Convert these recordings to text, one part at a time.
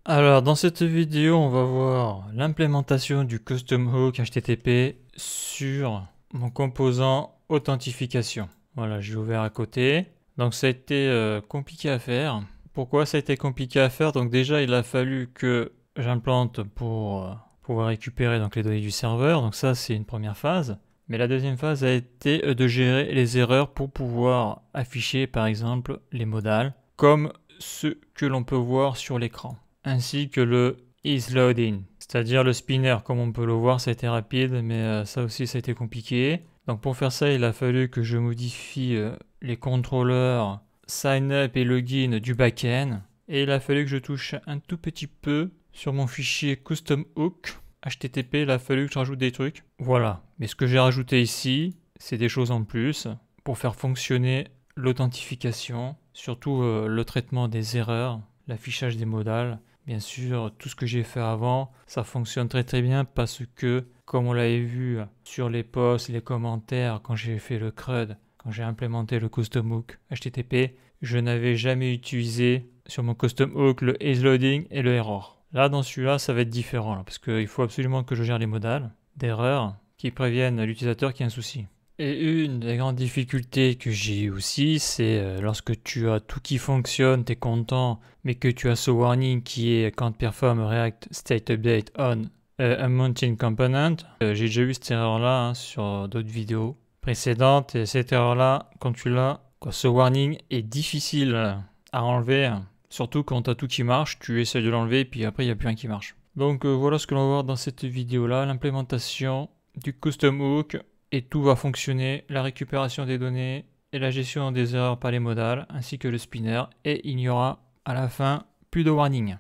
Alors, dans cette vidéo, on va voir l'implémentation du Custom Hook HTTP sur mon composant authentification. Voilà, j'ai ouvert à côté. Donc, ça a été compliqué à faire. Pourquoi ça a été compliqué à faire? Donc, déjà, il a fallu que j'implante pour pouvoir récupérer donc, les données du serveur. Donc, ça, c'est une première phase. Mais la deuxième phase a été de gérer les erreurs pour pouvoir afficher, par exemple, les modales, comme ce que l'on peut voir sur l'écran, ainsi que le isLoading, c'est-à-dire le spinner. Comme on peut le voir, ça a été rapide, mais ça aussi ça a été compliqué. Donc pour faire ça, il a fallu que je modifie les contrôleurs sign up et login du backend, et il a fallu que je touche un tout petit peu sur mon fichier custom hook HTTP. Il a fallu que je rajoute des trucs. Voilà. Mais ce que j'ai rajouté ici, c'est des choses en plus pour faire fonctionner l'authentification, surtout le traitement des erreurs, l'affichage des modales. Bien sûr, tout ce que j'ai fait avant, ça fonctionne très très bien parce que, comme on l'avait vu sur les posts, les commentaires, quand j'ai fait le CRUD, quand j'ai implémenté le Custom Hook HTTP, je n'avais jamais utilisé sur mon Custom Hook le isLoading et le error. Là, dans celui-là, ça va être différent, parce qu'il faut absolument que je gère les modales d'erreur qui préviennent l'utilisateur qu'il y a un souci. Et une des grandes difficultés que j'ai eu aussi, c'est lorsque tu as tout qui fonctionne, tu es content, mais que tu as ce warning qui est Can't perform React State Update on a mounting component. J'ai déjà eu cette erreur-là sur d'autres vidéos précédentes, et cette erreur-là, quand tu l'as, ce warning est difficile à enlever, surtout quand tu as tout qui marche, tu essaies de l'enlever, et puis après il n'y a plus rien qui marche. Donc voilà ce que l'on va voir dans cette vidéo-là, l'implémentation du Custom Hook. Et tout va fonctionner, la récupération des données et la gestion des erreurs par les modales, ainsi que le spinner, et il n'y aura à la fin plus de warning.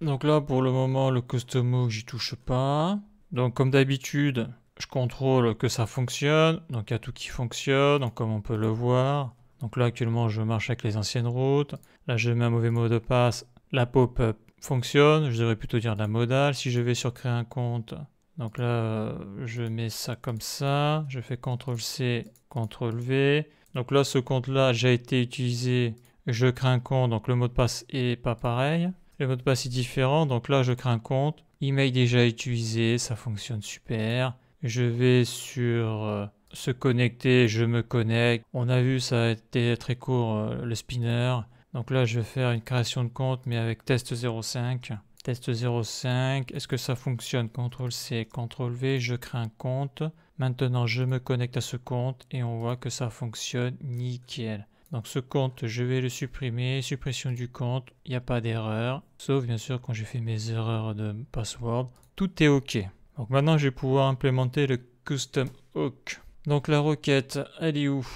Donc là, pour le moment, le custom hook, j'y touche pas. Donc comme d'habitude, je contrôle que ça fonctionne. Donc il y a tout qui fonctionne, donc comme on peut le voir. Donc là, actuellement, je marche avec les anciennes routes. Là, je mets un mauvais mot de passe. La pop-up fonctionne, je devrais plutôt dire la modale. Si je vais sur créer un compte, donc là, je mets ça comme ça. Je fais CTRL-C, CTRL-V. Donc là, ce compte-là a déjà été utilisé. Je crée un compte, donc le mot de passe est pas pareil. Le mot de passe est différent, donc là je crée un compte. Email déjà utilisé, ça fonctionne super. Je vais sur se connecter, je me connecte. On a vu, ça a été très court le spinner. Donc là je vais faire une création de compte, mais avec test 05. Test 05, est-ce que ça fonctionne? CTRL-C, CTRL-V, je crée un compte. Maintenant je me connecte à ce compte et on voit que ça fonctionne nickel. Donc ce compte, je vais le supprimer, suppression du compte, il n'y a pas d'erreur, sauf bien sûr quand j'ai fait mes erreurs de password, tout est OK. Donc maintenant je vais pouvoir implémenter le Custom Hook. Donc la requête, elle est où?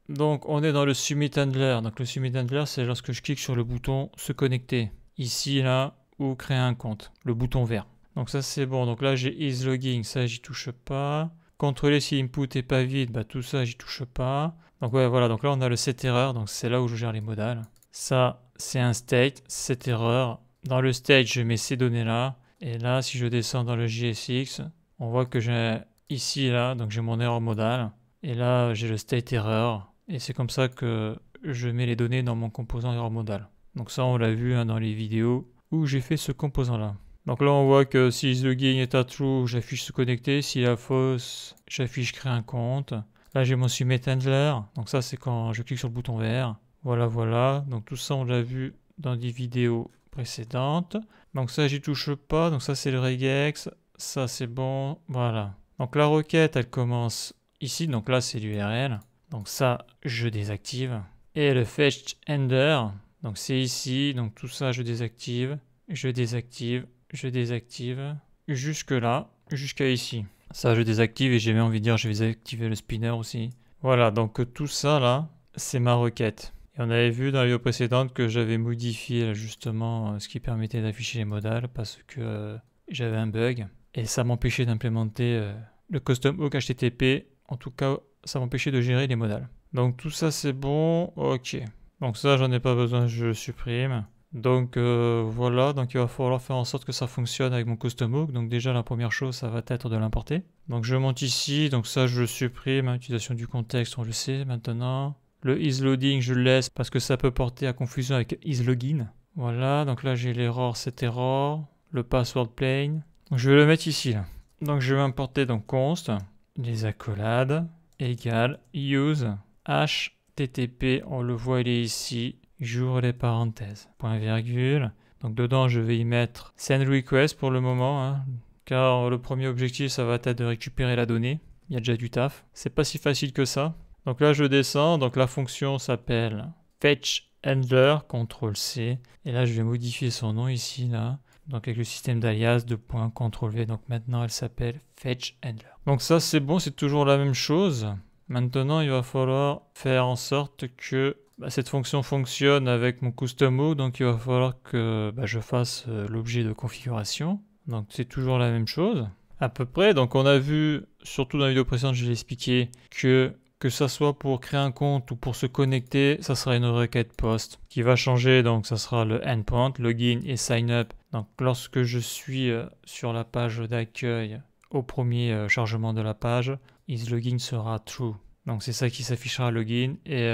Donc on est dans le Submit Handler. Donc le Submit Handler, c'est lorsque je clique sur le bouton se connecter, ici, là, ou créer un compte, le bouton vert. Donc ça c'est bon, donc là j'ai isLogging, ça j'y touche pas. Contrôler si l'input est pas vide, bah tout ça j'y touche pas. Donc ouais, voilà, donc là on a le set error, donc c'est là où je gère les modales. Ça c'est un state, set error. Dans le state je mets ces données là, et là si je descends dans le JSX, on voit que j'ai ici là, donc j'ai mon erreur modale, et là j'ai le state error, et c'est comme ça que je mets les données dans mon composant error modale. Donc ça on l'a vu dans les vidéos où j'ai fait ce composant là. Donc là on voit que si the gain est à true, j'affiche se connecter, si la fausse, j'affiche créer un compte. Là j'ai mon submit handler, donc ça c'est quand je clique sur le bouton vert. Voilà, voilà, donc tout ça on l'a vu dans des vidéos précédentes. Donc ça j'y touche pas, donc ça c'est le regex, ça c'est bon, voilà. Donc la requête elle commence ici, donc là c'est l'URL, donc ça je désactive. Et le fetch ender, donc c'est ici, donc tout ça je désactive, je désactive, je désactive, jusque là, jusqu'à ici. Ça je désactive et j'ai même envie de dire je vais désactiver le spinner aussi. Voilà, donc tout ça là, c'est ma requête. Et on avait vu dans la vidéo précédente que j'avais modifié justement ce qui permettait d'afficher les modales parce que j'avais un bug. Et ça m'empêchait d'implémenter le custom hook HTTP. En tout cas, ça m'empêchait de gérer les modales. Donc tout ça c'est bon, ok. Donc ça j'en ai pas besoin, je le supprime. Donc voilà, donc il va falloir faire en sorte que ça fonctionne avec mon custom hook. Donc déjà la première chose ça va être de l'importer. Donc je monte ici, donc ça je le supprime, utilisation du contexte on le sait maintenant. Le isLoading, je le laisse parce que ça peut porter à confusion avec isLogin. Voilà, donc là j'ai l'error, cette error. Le password plain. Donc, je vais le mettre ici, là. Donc je vais importer donc const, les accolades, égale use http, on le voit, il est ici, j'ouvre les parenthèses, point virgule. Donc dedans je vais y mettre send request pour le moment, hein, car le premier objectif ça va être de récupérer la donnée. Il y a déjà du taf, c'est pas si facile que ça. Donc là je descends, donc la fonction s'appelle fetch handler, CTRL C, et là je vais modifier son nom ici, là. Donc avec le système d'alias de .CTRL-V, donc maintenant elle s'appelle fetch handler. Donc ça c'est bon, c'est toujours la même chose. Maintenant il va falloir faire en sorte que cette fonction fonctionne avec mon custom hook, donc il va falloir que je fasse l'objet de configuration. Donc c'est toujours la même chose, à peu près. Donc on a vu, surtout dans la vidéo précédente, je l'ai expliqué, que ça soit pour créer un compte ou pour se connecter, ça sera une requête post qui va changer. Donc ça sera le endpoint, login et sign up. Donc lorsque je suis sur la page d'accueil au premier chargement de la page, isLogin sera true. Donc c'est ça qui s'affichera login. Et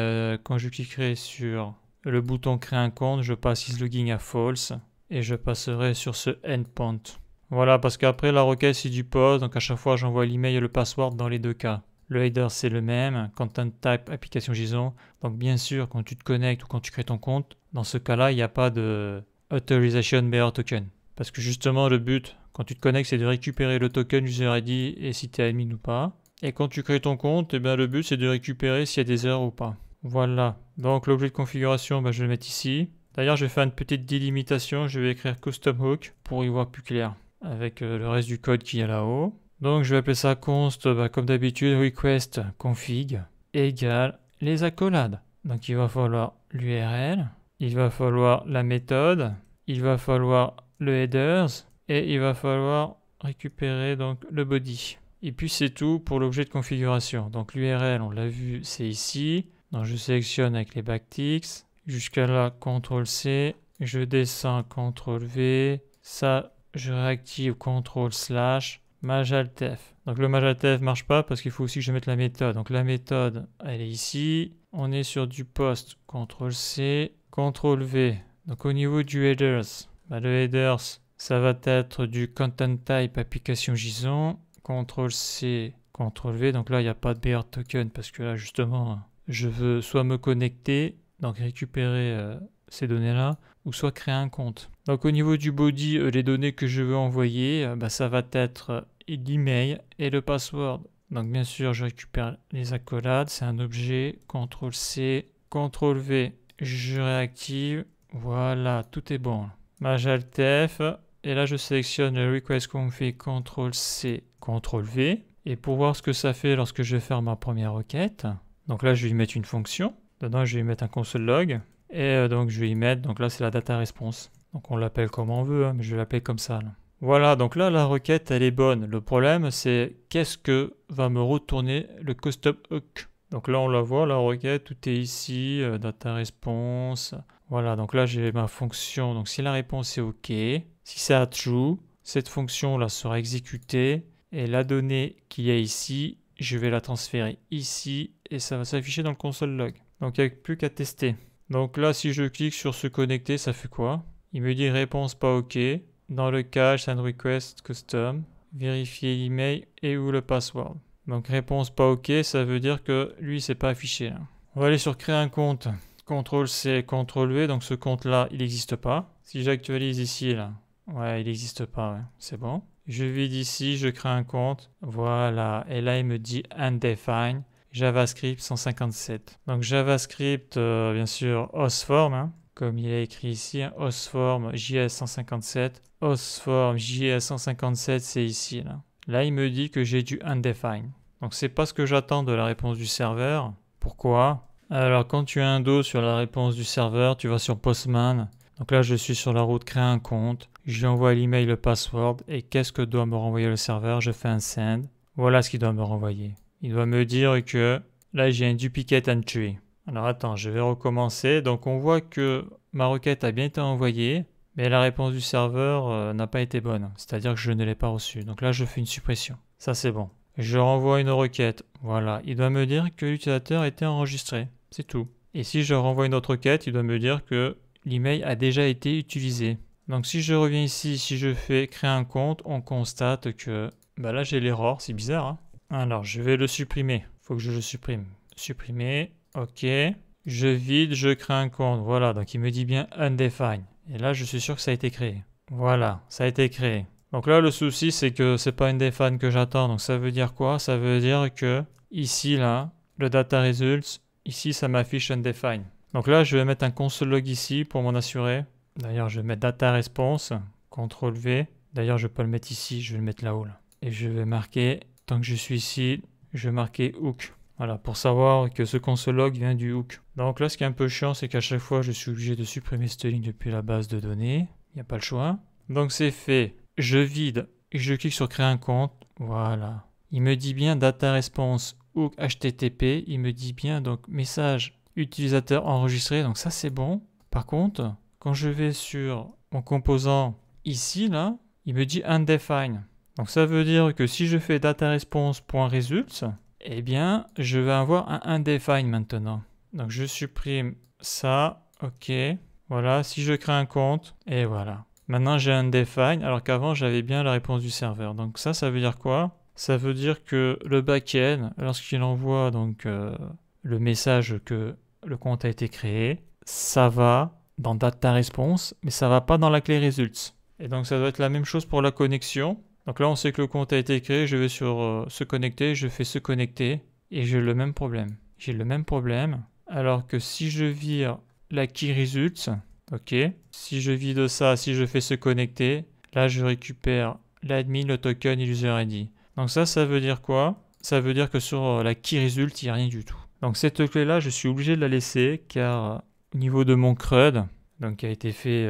quand je cliquerai sur le bouton créer un compte, je passe isLogin à false et je passerai sur ce endpoint. Voilà, parce qu'après la requête c'est du post, donc à chaque fois j'envoie l'email et le password dans les deux cas. Le header c'est le même, content type application JSON. Donc bien sûr quand tu te connectes ou quand tu crées ton compte, dans ce cas-là il n'y a pas de authorization bearer token. Parce que justement le but quand tu te connectes c'est de récupérer le token user ID et si tu es admin ou pas. Et quand tu crées ton compte, le but c'est de récupérer s'il y a des erreurs ou pas. Voilà, donc l'objet de configuration je vais le mettre ici. D'ailleurs je vais faire une petite délimitation, je vais écrire custom hook pour y voir plus clair avec le reste du code qui est là-haut. Donc je vais appeler ça const, comme d'habitude, request config égale les accolades. Donc il va falloir l'URL, il va falloir la méthode, il va falloir le headers et il va falloir récupérer donc le body. Et puis c'est tout pour l'objet de configuration. Donc l'URL, on l'a vu, c'est ici. Donc je sélectionne avec les backticks. Jusqu'à là, CTRL-C. Je descends, CTRL-V. Ça, je réactive, CTRL/. Majaltef. Donc le majaltef marche pas parce qu'il faut aussi que je mette la méthode. Donc la méthode, elle est ici. On est sur du post. CTRL-C, CTRL-V. Donc au niveau du headers, le headers, ça va être du content type application JSON. CTRL-C, CTRL-V. Donc là, il n'y a pas de bearer token parce que là, justement, je veux soit me connecter, donc récupérer ces données-là, ou soit créer un compte. Donc au niveau du body, les données que je veux envoyer, ça va être l'email et le password. Donc bien sûr, je récupère les accolades, c'est un objet, CTRL-C, CTRL-V, je réactive, voilà, tout est bon. Majaltef, et là je sélectionne le request config, CTRL-C, CTRL-V, et pour voir ce que ça fait lorsque je vais faire ma première requête, donc là je vais y mettre une fonction, dedans je vais y mettre un console log, et donc je vais y mettre, donc là c'est la data response. Donc on l'appelle comme on veut, mais je vais l'appeler comme ça. Là. Voilà, donc là la requête elle est bonne. Le problème c'est qu'est-ce que va me retourner le custom hook. Donc là on la voit, la requête, tout est ici, data response. Voilà, donc là j'ai ma fonction. Donc si la réponse est OK, si c'est à true, cette fonction là sera exécutée. Et la donnée qu'il y a ici, je vais la transférer ici et ça va s'afficher dans le console log. Donc il n'y a plus qu'à tester. Donc là, si je clique sur se connecter, ça fait quoi? Il me dit réponse pas OK. Dans le cache, send request custom. Vérifier l'email et ou le password. Donc réponse pas OK, ça veut dire que lui, c'est pas affiché. Là. On va aller sur créer un compte. CTRL-C, CTRL-V. Donc ce compte-là, il n'existe pas. Si j'actualise ici, là, ouais, il n'existe pas. Ouais. C'est bon. Je vide ici, je crée un compte. Voilà. Et là, il me dit undefined. JavaScript 157. Donc JavaScript, bien sûr, hostform, comme il est écrit ici, hostform JS 157. Hostform JS 157, c'est ici. Là, il me dit que j'ai du undefined. Donc c'est pas ce que j'attends de la réponse du serveur. Pourquoi? Alors quand tu as un dos sur la réponse du serveur, tu vas sur Postman. Donc là, je suis sur la route créer un compte. Je lui envoie l'email, le password. Et qu'est-ce que doit me renvoyer le serveur? Je fais un send. Voilà ce qu'il doit me renvoyer. Il doit me dire que là j'ai un duplicate entry. Alors attends, je vais recommencer. Donc on voit que ma requête a bien été envoyée, mais la réponse du serveur n'a pas été bonne. C'est-à-dire que je ne l'ai pas reçue. Donc là je fais une suppression. Ça c'est bon. Je renvoie une requête. Voilà, il doit me dire que l'utilisateur a été enregistré. C'est tout. Et si je renvoie une autre requête, il doit me dire que l'email a déjà été utilisé. Donc si je reviens ici, si je fais créer un compte, on constate que bah là j'ai l'erreur, c'est bizarre. Hein. Alors je vais le supprimer. Il faut que je le supprime. Supprimer, ok. Je vide, je crée un compte. Voilà, donc il me dit bien undefined. Et là je suis sûr que ça a été créé. Voilà, ça a été créé. Donc là le souci c'est que c'est pas undefined que j'attends. Donc ça veut dire quoi? Ça veut dire que ici là, le data results, ici ça m'affiche undefined. Donc là je vais mettre un console log ici pour m'en assurer. D'ailleurs je vais mettre data response, CTRL V. D'ailleurs je peux le mettre ici, je vais le mettre là-haut là. Et je vais marquer, tant que je suis ici, je vais marquer hook. Voilà, pour savoir que ce console log vient du hook. Donc là, ce qui est un peu chiant, c'est qu'à chaque fois, je suis obligé de supprimer cette ligne depuis la base de données. Il n'y a pas le choix. Donc c'est fait. Je vide et je clique sur créer un compte. Voilà. Il me dit bien data response hook HTTP. Il me dit bien donc message utilisateur enregistré. Donc ça, c'est bon. Par contre, quand je vais sur mon composant ici, là, il me dit undefined. Donc ça veut dire que si je fais data response.results, eh bien, je vais avoir un undefined maintenant. Donc, je supprime ça. OK. Voilà. Si je crée un compte, et voilà. Maintenant, j'ai un undefined, alors qu'avant, j'avais bien la réponse du serveur. Donc, ça veut dire quoi? Ça veut dire que le backend, lorsqu'il envoie donc le message que le compte a été créé, ça va dans data response, mais ça va pas dans la clé results. Et donc, ça doit être la même chose pour la connexion. Donc là, on sait que le compte a été créé, je vais sur se connecter, je fais se connecter et j'ai le même problème. J'ai le même problème, alors que si je vire la key results, ok, si je vide ça, si je fais se connecter, là, je récupère l'admin, le token et l'user ID. Donc ça veut dire quoi? Ça veut dire que sur la key result, il n'y a rien du tout. Donc cette clé-là, je suis obligé de la laisser car au niveau de mon CRUD, donc qui a été fait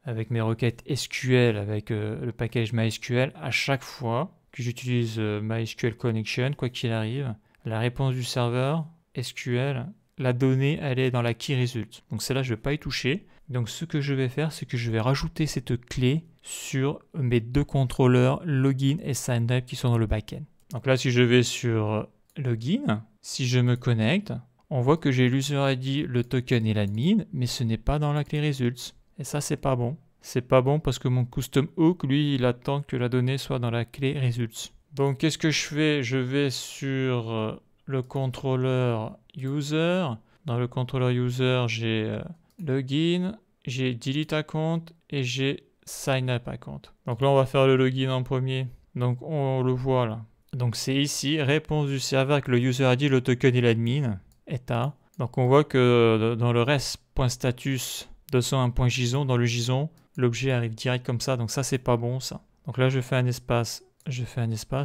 avec mes requêtes SQL, avec le package MySQL, à chaque fois que j'utilise MySQL Connection, quoi qu'il arrive, la réponse du serveur SQL, la donnée, elle est dans la key result. Donc celle-là, je ne vais pas y toucher. Donc ce que je vais faire, c'est que je vais rajouter cette clé sur mes deux contrôleurs login et signup qui sont dans le backend. Donc là, si je vais sur login, si je me connecte, on voit que j'ai l'user ID, le token et l'admin, mais ce n'est pas dans la clé results. Et ça, c'est pas bon. C'est pas bon parce que mon custom hook, lui, il attend que la donnée soit dans la clé results. Donc, qu'est-ce que je fais? Je vais sur le contrôleur user. Dans le contrôleur user, j'ai login, j'ai delete account et j'ai sign up account. Donc là, on va faire le login en premier. Donc, on le voit là. Donc, c'est ici, réponse du serveur avec le user ID, le token et l'admin, état. Donc, on voit que dans le rest.status 201.json, dans le JSON, l'objet arrive direct comme ça, donc ça c'est pas bon ça. Donc là je fais un espace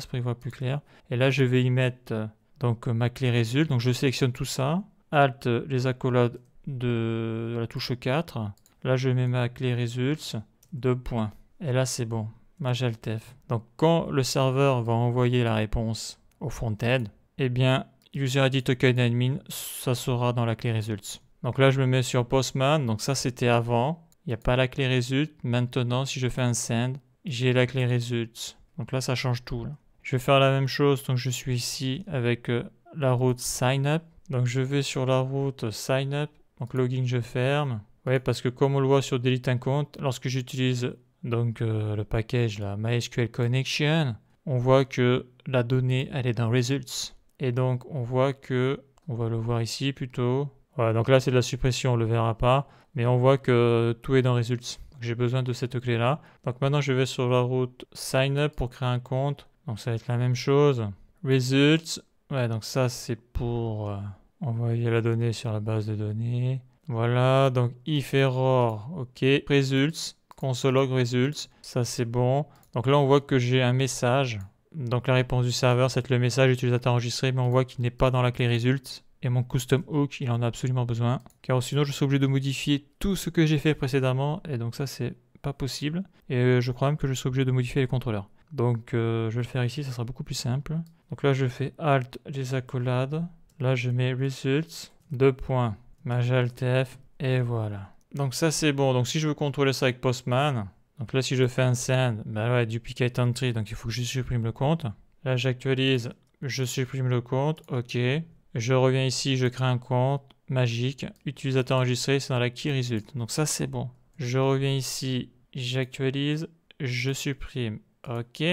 pour y voir plus clair. Et là je vais y mettre donc ma clé result, donc je sélectionne tout ça, Alt les accolades de la touche 4. Là je mets ma clé results, 2 points. Et là c'est bon, Majaltef. Donc quand le serveur va envoyer la réponse au front-end, eh bien user ID token admin, ça sera dans la clé results. Donc là, je me mets sur Postman. Donc ça, c'était avant. Il n'y a pas la clé result. Maintenant, si je fais un send, j'ai la clé result. Donc là, ça change tout. Là. Je vais faire la même chose. Donc je suis ici avec la route sign up. Donc je vais sur la route sign up. Donc login, je ferme. Oui, parce que comme on le voit sur delete un compte, lorsque j'utilise donc le package la MySQL Connection, on voit que la donnée, elle est dans results. Et donc on voit que, on va le voir ici plutôt. Voilà, donc là c'est de la suppression, on ne le verra pas, mais on voit que tout est dans Results. J'ai besoin de cette clé-là. Donc maintenant je vais sur la route Sign Up pour créer un compte. Donc ça va être la même chose. Results, ouais, donc ça c'est pour envoyer la donnée sur la base de données. Voilà, donc if error, ok. Results, console log results, ça c'est bon. Donc là on voit que j'ai un message. Donc la réponse du serveur c'est le message utilisateur enregistré, mais on voit qu'il n'est pas dans la clé results. Et mon custom hook, il en a absolument besoin. Car sinon, je suis obligé de modifier tout ce que j'ai fait précédemment. Et donc ça, c'est pas possible. Et je crois même que je suis obligé de modifier les contrôleurs. Donc je vais le faire ici, ça sera beaucoup plus simple. Donc là, je fais Alt, les accolades. Là, je mets Results, 2 points, Majaltf, et voilà. Donc ça, c'est bon. Donc si je veux contrôler ça avec Postman, donc là, si je fais un send, ben ouais, duplicate entry, donc il faut que je supprime le compte. Là, j'actualise, je supprime le compte, ok. Je reviens ici, je crée un compte. magique. Utilisateur enregistré, c'est dans la key result. Donc ça, c'est bon. Je reviens ici, j'actualise, je supprime. OK.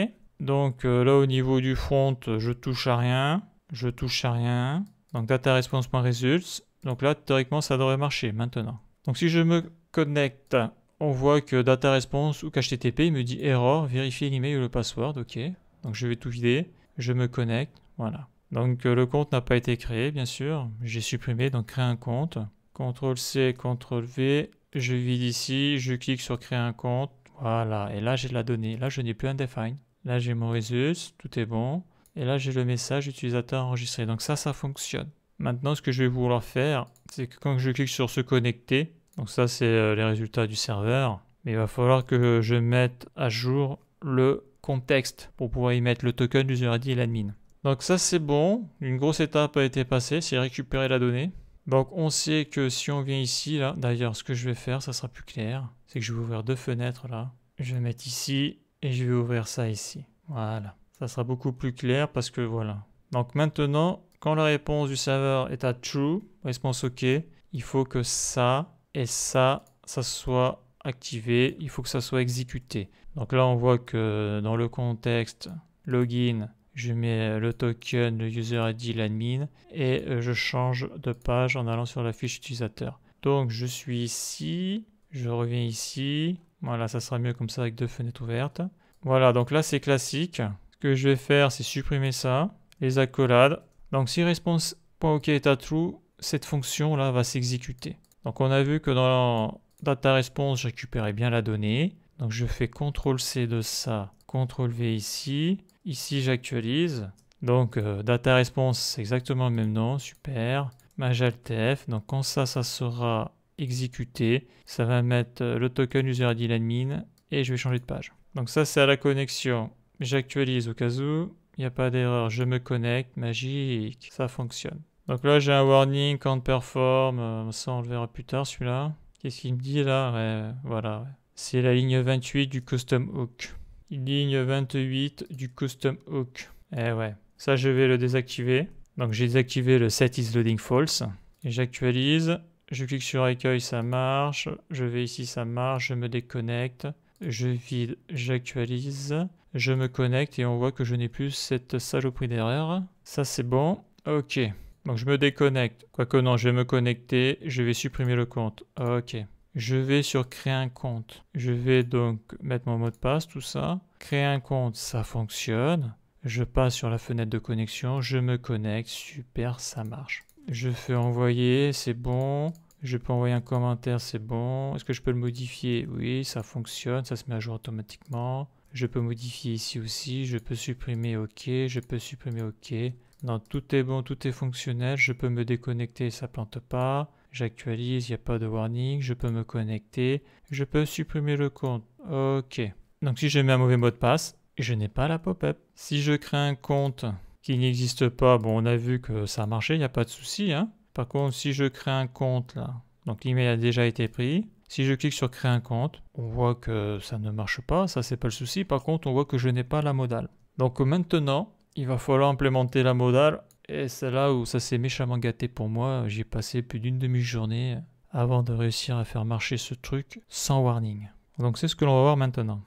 Donc là, au niveau du front, je touche à rien. Je touche à rien. Donc data response.results. Donc là, théoriquement, ça devrait marcher maintenant. Donc si je me connecte, on voit que data response ou HTTP, il me dit error, vérifier l'email ou le password. OK. Donc je vais tout vider. Je me connecte. Voilà. Donc le compte n'a pas été créé, bien sûr. J'ai supprimé, donc créer un compte. CTRL-C, CTRL-V. Je vide ici, je clique sur créer un compte. Voilà. Et là, j'ai la donnée. Là, je n'ai plus un define. Là, j'ai mon results. Tout est bon. Et là, j'ai le message utilisateur enregistré. Donc ça fonctionne. Maintenant, ce que je vais vouloir faire, c'est que quand je clique sur se connecter, donc ça, c'est les résultats du serveur, mais il va falloir que je mette à jour le contexte pour pouvoir y mettre le token user ID et l'admin. Donc ça, c'est bon. Une grosse étape a été passée, c'est récupérer la donnée. Donc on sait que si on vient ici, là, d'ailleurs, ce que je vais faire, ça sera plus clair, c'est que je vais ouvrir deux fenêtres là. Je vais mettre ici et je vais ouvrir ça ici. Voilà. Ça sera beaucoup plus clair parce que voilà. Donc maintenant, quand la réponse du serveur est à true, réponse OK, il faut que ça et ça soit activé. Il faut que ça soit exécuté. Donc là, on voit que dans le contexte login, je mets le token, le user ID, l'admin et je change de page en allant sur la fiche utilisateur. Donc je suis ici, je reviens ici. Voilà, ça sera mieux comme ça avec deux fenêtres ouvertes. Voilà, donc là c'est classique. Ce que je vais faire, c'est supprimer ça, les accolades. Donc si response.ok est à true, cette fonction-là va s'exécuter. Donc on a vu que dans data response, je récupérais bien la donnée. Donc je fais CTRL-C de ça, CTRL-V ici. Ici, j'actualise. Donc data response, c'est exactement le même nom, super. Majaltf, donc quand ça sera exécuté, ça va mettre le token user ID l'admin et je vais changer de page. Donc ça, c'est à la connexion. J'actualise au cas où, il n'y a pas d'erreur, je me connecte, magique, ça fonctionne. Donc là, j'ai un warning, can't perform, ça on le verra plus tard celui-là. Qu'est-ce qu'il me dit là? Ouais, voilà, ouais. C'est la ligne 28 du custom hook. Ligne 28 du custom hook. Eh ouais, ça je vais le désactiver. Donc j'ai désactivé le set is loading false. Et j'actualise, je clique sur accueil, ça marche. Je vais ici, ça marche, je me déconnecte. Je vide, j'actualise. Je me connecte et on voit que je n'ai plus cette saloperie d'erreur. Ça c'est bon. Ok. Donc je me déconnecte. Quoique non, je vais me connecter. Je vais supprimer le compte. Ok. Je vais sur créer un compte. Je vais donc mettre mon mot de passe, tout ça. Créer un compte, ça fonctionne. Je passe sur la fenêtre de connexion. Je me connecte. Super, ça marche. Je fais envoyer, c'est bon. Je peux envoyer un commentaire, c'est bon. Est-ce que je peux le modifier? Oui, ça fonctionne. Ça se met à jour automatiquement. Je peux modifier ici aussi, je peux supprimer OK, je peux supprimer OK. Non, tout est bon, tout est fonctionnel, je peux me déconnecter, ça plante pas. J'actualise, il n'y a pas de warning, je peux me connecter, je peux supprimer le compte. OK. Donc si je mets un mauvais mot de passe, je n'ai pas la pop-up. Si je crée un compte qui n'existe pas, bon on a vu que ça a marché, il n'y a pas de souci, hein. Par contre, si je crée un compte là, donc l'email a déjà été pris. Si je clique sur créer un compte, on voit que ça ne marche pas, ça c'est pas le souci. Par contre, on voit que je n'ai pas la modale. Donc maintenant, il va falloir implémenter la modale et c'est là où ça s'est méchamment gâté pour moi. J'ai passé plus d'une demi-journée avant de réussir à faire marcher ce truc sans warning. Donc c'est ce que l'on va voir maintenant.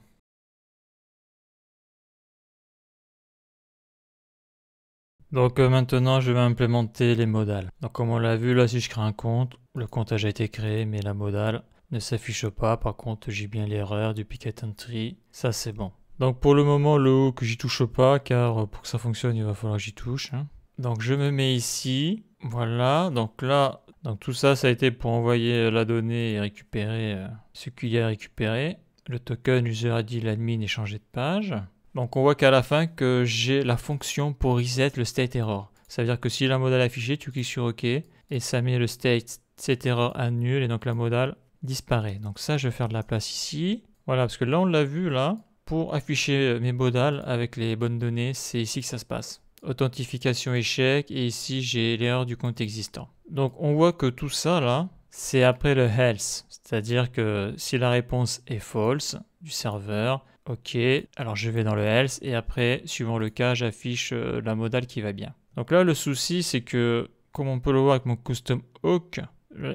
Donc maintenant, je vais implémenter les modales. Donc comme on l'a vu, là si je crée un compte, le compte a déjà été créé, mais la modale ne s'affiche pas. Par contre, j'ai bien l'erreur du picket entry. Ça, c'est bon. Donc pour le moment, le hook, j'y touche pas, car pour que ça fonctionne, il va falloir que j'y touche. Donc je me mets ici. Voilà. Donc là, donc tout ça, ça a été pour envoyer la donnée et récupérer ce qu'il y a à récupérer. Le token user ID l'admin et changer de page. Donc on voit qu'à la fin que j'ai la fonction pour reset le state error. Ça veut dire que si la modale est affichée, tu cliques sur OK et ça met le state cette erreur annule et donc la modale disparaît. Donc ça, je vais faire de la place ici. Voilà, parce que là, on l'a vu, là, pour afficher mes modales avec les bonnes données, c'est ici que ça se passe. Authentification échec, et ici, j'ai l'erreur du compte existant. Donc, on voit que tout ça, là, c'est après le else. C'est-à-dire que si la réponse est false du serveur, OK, alors je vais dans le else, et après, suivant le cas, j'affiche la modale qui va bien. Donc là, le souci, c'est que comme on peut le voir avec mon custom hook,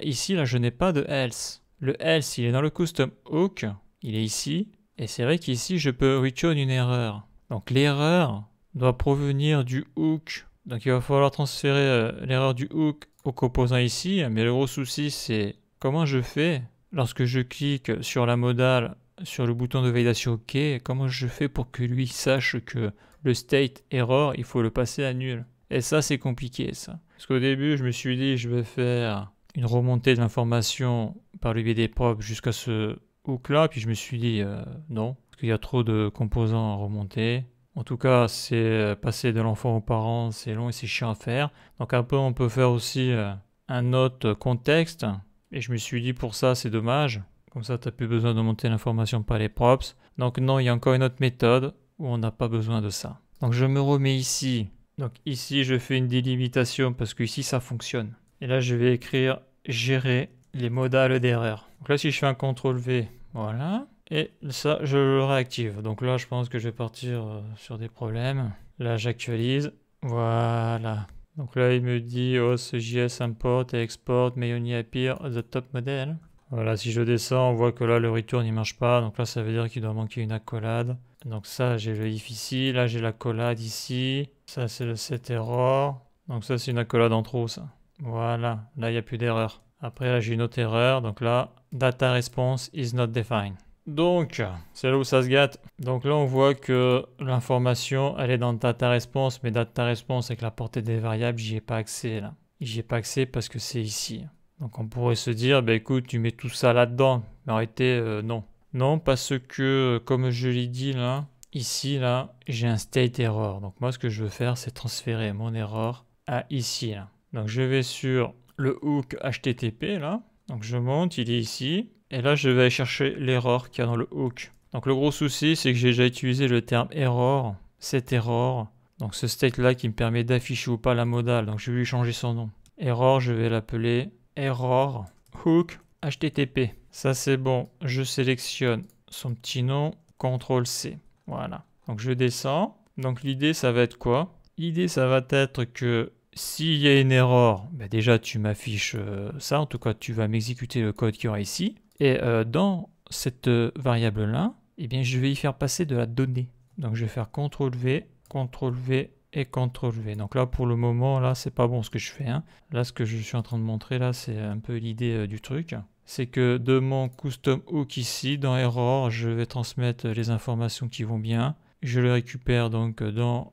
ici, là, je n'ai pas de else. Le else, il est dans le custom hook, il est ici, et c'est vrai qu'ici, je peux return une erreur. Donc l'erreur doit provenir du hook. Donc il va falloir transférer l'erreur du hook au composant ici, mais le gros souci, c'est comment je fais lorsque je clique sur la modale, sur le bouton de validation OK, comment je fais pour que lui sache que le state error, il faut le passer à nul. Et ça, c'est compliqué, ça. Parce qu'au début, je me suis dit, je vais faire une remontée de l'information par le biais des props jusqu'à ce hook-là, puis je me suis dit, non, parce qu'il y a trop de composants à remonter. En tout cas, c'est passer de l'enfant aux parents, c'est long et c'est chiant à faire. Donc après, on peut faire aussi un autre contexte. Et je me suis dit, pour ça, c'est dommage. Comme ça, tu n'as plus besoin de monter l'information par les props. Donc non, il y a encore une autre méthode où on n'a pas besoin de ça. Donc je me remets ici. Donc ici, je fais une délimitation parce que ici, ça fonctionne. Et là, je vais écrire gérer les modales d'erreur. Donc là, si je fais un CTRL-V, voilà. Et ça, je le réactive. Donc là, je pense que je vais partir sur des problèmes. Là, j'actualise. Voilà. Donc là, il me dit OSJS import et export may only appear the top model. Voilà, si je descends, on voit que là, le return, il marche pas. Donc là, ça veut dire qu'il doit manquer une accolade. Donc ça, j'ai le if ici. Là, j'ai l'accolade ici. Ça, c'est le set error. Donc ça, c'est une accolade en trop, ça. Voilà. Là, il n'y a plus d'erreur. Après, là, j'ai une autre erreur. Donc là, data response is not defined. Donc, c'est là où ça se gâte. Donc là, on voit que l'information, elle est dans data response, mais data response avec la portée des variables, j'y ai pas accès là. J'y ai pas accès parce que c'est ici. Donc on pourrait se dire, bah écoute, tu mets tout ça là-dedans. Mais en réalité, non. Non, parce que, comme je l'ai dit là, ici, là, j'ai un state error. Donc moi, ce que je veux faire, c'est transférer mon erreur à ici, là. Donc je vais sur le hook HTTP, là. Donc je monte, il est ici. Et là, je vais aller chercher l'erreur qu'il y a dans le hook. Donc le gros souci, c'est que j'ai déjà utilisé le terme error, cette error. Donc ce state-là qui me permet d'afficher ou pas la modale. Donc je vais lui changer son nom. Error, je vais l'appeler error hook HTTP. Ça c'est bon. Je sélectionne son petit nom, CTRL-C. Voilà. Donc je descends. Donc l'idée, ça va être quoi? L'idée, ça va être que s'il y a une erreur, ben déjà tu m'affiches ça. En tout cas, tu vas m'exécuter le code qu'il y aura ici. Et dans cette variable-là, eh bien, je vais y faire passer de la donnée. Donc, je vais faire CTRL-V, CTRL-V et CTRL-V. Donc là, pour le moment, là, c'est pas bon ce que je fais. Hein. Là, ce que je suis en train de montrer, là, c'est un peu l'idée du truc. C'est que de mon custom hook ici, dans error, je vais transmettre les informations qui vont bien. Je le récupère donc dans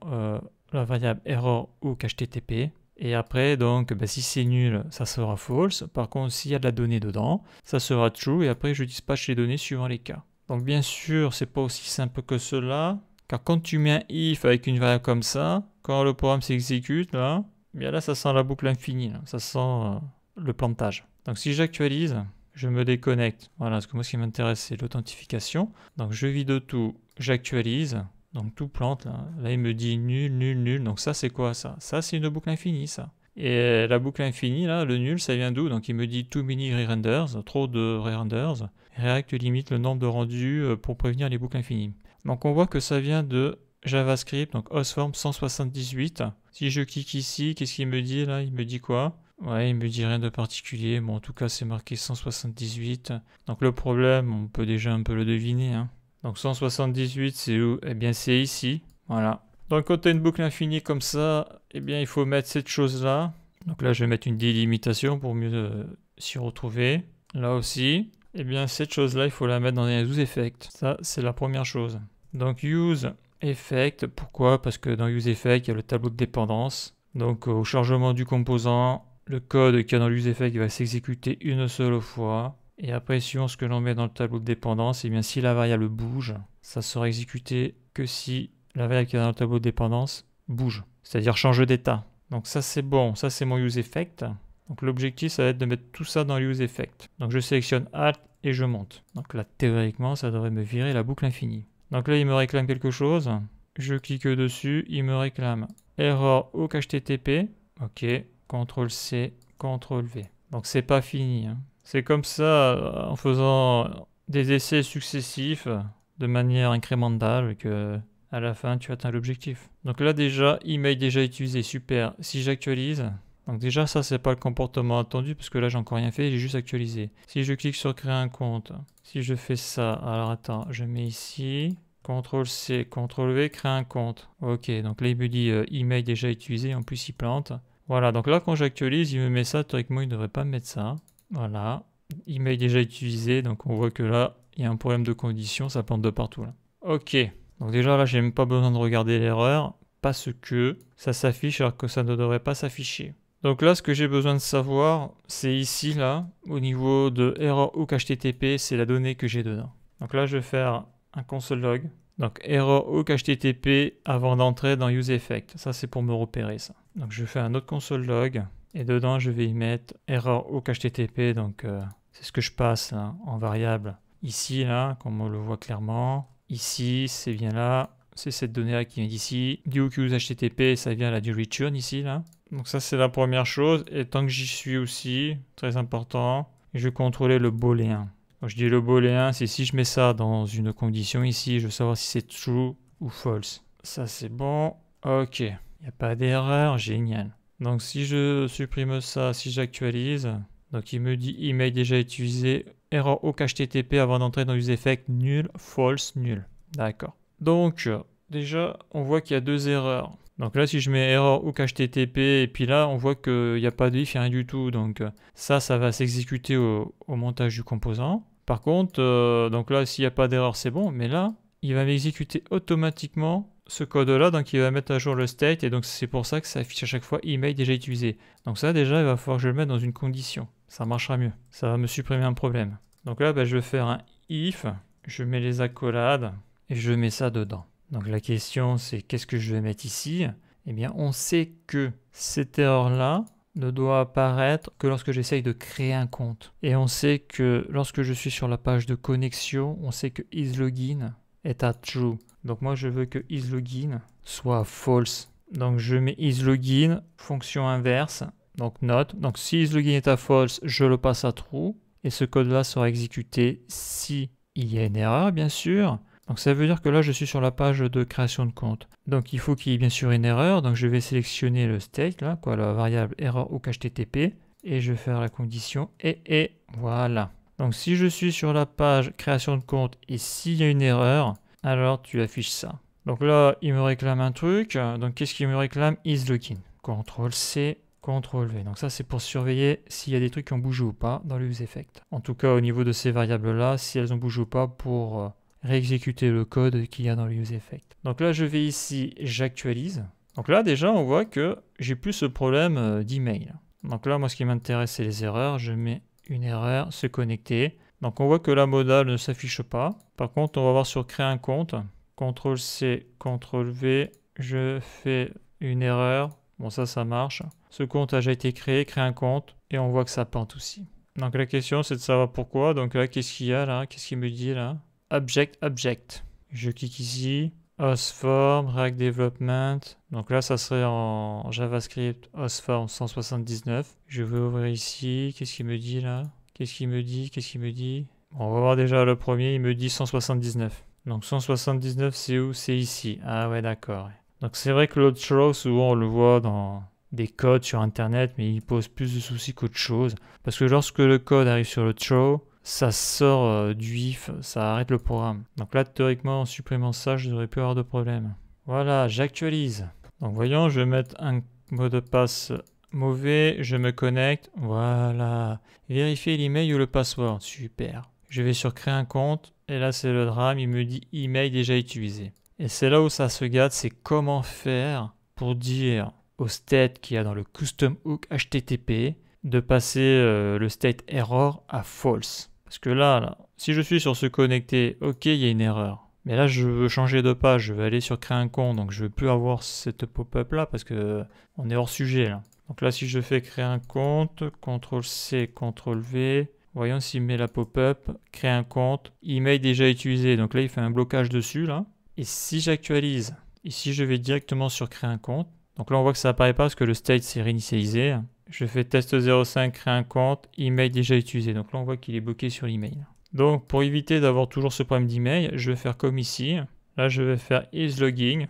la variable error hook HTTP. Et après, donc, bah, si c'est nul, ça sera false. Par contre, s'il y a de la donnée dedans, ça sera true. Et après, je dispatche les données suivant les cas. Donc, bien sûr, c'est pas aussi simple que cela. Car quand tu mets un if avec une variable comme ça, quand le programme s'exécute, là, bien là, ça sent la boucle infinie. Là. Ça sent le plantage. Donc, si j'actualise, je me déconnecte. Voilà, parce que moi, ce qui m'intéresse, c'est l'authentification. Donc, je vide tout, j'actualise. Donc tout plante là. Là il me dit nul, nul, nul. Donc ça c'est quoi ça? Ça c'est une boucle infinie ça. Et la boucle infinie là, le nul ça vient d'où? Donc il me dit too many re-renders, trop de re-renders. React limite le nombre de rendus pour prévenir les boucles infinies. Donc on voit que ça vient de JavaScript, donc hostform 178. Si je clique ici, qu'est-ce qu'il me dit là? Il me dit quoi? Ouais, il me dit rien de particulier. Bon en tout cas c'est marqué 178. Donc le problème, on peut déjà un peu le deviner hein. Donc 178, c'est où? Eh bien, c'est ici. Voilà. Donc quand tu as une boucle infinie comme ça, eh bien, il faut mettre cette chose-là. Donc là, je vais mettre une délimitation pour mieux s'y retrouver. Là aussi, eh bien, cette chose-là, il faut la mettre dans un use effect. Ça, c'est la première chose. Donc use effect. Pourquoi? Parce que dans use effect, il y a le tableau de dépendance. Donc au chargement du composant, le code qu'il y a dans l'use effect va s'exécuter une seule fois. Et après, suivant ce que l'on met dans le tableau de dépendance, et bien si la variable bouge, ça sera exécuté que si la variable qui est dans le tableau de dépendance bouge, c'est-à-dire change d'état. Donc ça c'est bon, ça c'est mon use effect. Donc l'objectif ça va être de mettre tout ça dans le use effect. Donc je sélectionne Alt et je monte. Donc là théoriquement ça devrait me virer la boucle infinie. Donc là il me réclame quelque chose, je clique dessus, il me réclame error hook HTTP, ok, CTRL-C, CTRL-V. Donc c'est pas fini, hein. C'est comme ça, en faisant des essais successifs de manière incrémentale, que à la fin, tu atteins l'objectif. Donc là déjà, email déjà utilisé, super. Si j'actualise, Donc déjà, ça, c'est pas le comportement attendu parce que là, j'ai encore rien fait, j'ai juste actualisé. Si je clique sur créer un compte, si je fais ça, alors attends, je mets ici, CTRL-C, CTRL-V, créer un compte. Ok, donc là, il me dit email déjà utilisé, en plus, il plante. Voilà, donc là, quand j'actualise, il me met ça, théoriquement, il ne devrait pas me mettre ça. Voilà, email déjà utilisé, donc on voit que là, il y a un problème de condition, ça plante de partout là. Ok, donc déjà là, j'ai même pas besoin de regarder l'erreur parce que ça s'affiche alors que ça ne devrait pas s'afficher. Donc là, ce que j'ai besoin de savoir, c'est ici, là, au niveau de error hook HTTP, c'est la donnée que j'ai dedans. Donc là, je vais faire un console log. Donc error hook HTTP avant d'entrer dans useEffect. Ça, c'est pour me repérer, ça. Donc je fais un autre console log. Et dedans, je vais y mettre error hook HTTP. Donc c'est ce que je passe là, en variable. Ici, là, comme on le voit clairement. Ici, c'est bien là. C'est cette donnée-là qui vient d'ici. Du hook use HTTP, ça vient là du return ici, là. Donc ça, c'est la première chose. Et tant que j'y suis aussi, très important, je vais contrôler le booléen. Quand je dis le booléen, c'est si je mets ça dans une condition ici, je veux savoir si c'est true ou false. Ça, c'est bon. Ok. Il n'y a pas d'erreur. Génial. Donc si je supprime ça, si j'actualise, donc il me dit email déjà utilisé, error hook HTTP avant d'entrer dans useEffect, nul, false, nul. D'accord. Donc déjà, on voit qu'il y a deux erreurs. Donc là, si je mets error hook HTTP, et puis là, on voit qu'il n'y a pas de if, rien du tout. Donc ça va s'exécuter au montage du composant. Par contre, donc là, s'il n'y a pas d'erreur, c'est bon. Mais là, il va m'exécuter automatiquement ce code-là. Donc il va mettre à jour le state. Et donc c'est pour ça que ça affiche à chaque fois email déjà utilisé. Donc ça, déjà, il va falloir que je le mette dans une condition. Ça marchera mieux. Ça va me supprimer un problème. Donc là, je vais faire un if. Je mets les accolades et je mets ça dedans. Donc la question, c'est qu'est-ce que je vais mettre ici? Eh bien, on sait que cette erreur-là ne doit apparaître que lorsque j'essaye de créer un compte. Et on sait que lorsque je suis sur la page de connexion, on sait que isLogin est à true. Donc moi, je veux que isLogin soit false. Donc je mets isLogin, fonction inverse, donc note. Donc si isLogin est à false, je le passe à true. Et ce code-là sera exécuté si il y a une erreur, bien sûr. Donc ça veut dire que là, je suis sur la page de création de compte. Donc il faut qu'il y ait bien sûr une erreur. Donc je vais sélectionner le state, là, la variable error hook HTTP. Et je vais faire la condition et voilà. Donc si je suis sur la page création de compte et s'il y a une erreur, alors tu affiches ça. Donc là, il me réclame un truc. Donc qu'est-ce qu'il me réclame? isLogin. CTRL-C, CTRL-V. Donc ça, c'est pour surveiller s'il y a des trucs qui ont bougé ou pas dans le useEffect. En tout cas, au niveau de ces variables-là, si elles ont bougé ou pas pour réexécuter le code qu'il y a dans le useEffect. Donc là, je vais ici, j'actualise. Donc là, déjà, on voit que j'ai plus ce problème d'email. Donc là, moi, ce qui m'intéresse, c'est les erreurs. Je mets une erreur, se connecter. Donc on voit que la modale ne s'affiche pas. Par contre, on va voir sur créer un compte. CTRL-C, CTRL-V. Je fais une erreur. Bon, ça marche. Ce compte a déjà été créé, créer un compte. Et on voit que ça plante aussi. Donc la question, c'est de savoir pourquoi. Donc là, qu'est-ce qu'il y a là? Qu'est-ce qu'il me dit là? Object. Je clique ici. OSForm, React Development. Donc là, ça serait en JavaScript OSForm 179. Je vais ouvrir ici. Qu'est-ce qu'il me dit là? Qu'est-ce qu'il me dit? Bon, on va voir déjà le premier. Il me dit 179. Donc 179, c'est où? C'est ici. Ah ouais, d'accord. Donc c'est vrai que l'autre throw, souvent on le voit dans des codes sur Internet, mais il pose plus de soucis qu'autre chose. Parce que lorsque le code arrive sur le throw, ça sort du if, ça arrête le programme. Donc là, théoriquement, en supprimant ça, je ne devrais plus avoir de problème. Voilà, j'actualise. Donc voyons, je vais mettre un mot de passe mauvais, je me connecte. Voilà. Vérifier l'email ou le password. Super. Je vais sur créer un compte. Et là, c'est le drame. Il me dit email déjà utilisé. Et c'est là où ça se gâte, c'est comment faire pour dire au state qu'il y a dans le custom hook HTTP de passer le state error à false. Parce que là, si je suis sur se connecter, ok, il y a une erreur. Mais là, je veux changer de page, je veux aller sur créer un compte, donc je ne veux plus avoir cette pop-up là parce que on est hors sujet là. Donc là, si je fais créer un compte, CTRL-C, CTRL-V, voyons s'il met la pop-up, créer un compte, email déjà utilisé. Donc là, il fait un blocage dessus là. Et si j'actualise, ici, je vais directement sur créer un compte. Donc là, on voit que ça apparaît pas parce que le state s'est réinitialisé. Je fais test 05, créer un compte, email déjà utilisé. Donc là, on voit qu'il est bloqué sur l'email. Donc, pour éviter d'avoir toujours ce problème d'email, je vais faire comme ici. Là, je vais faire isLogin.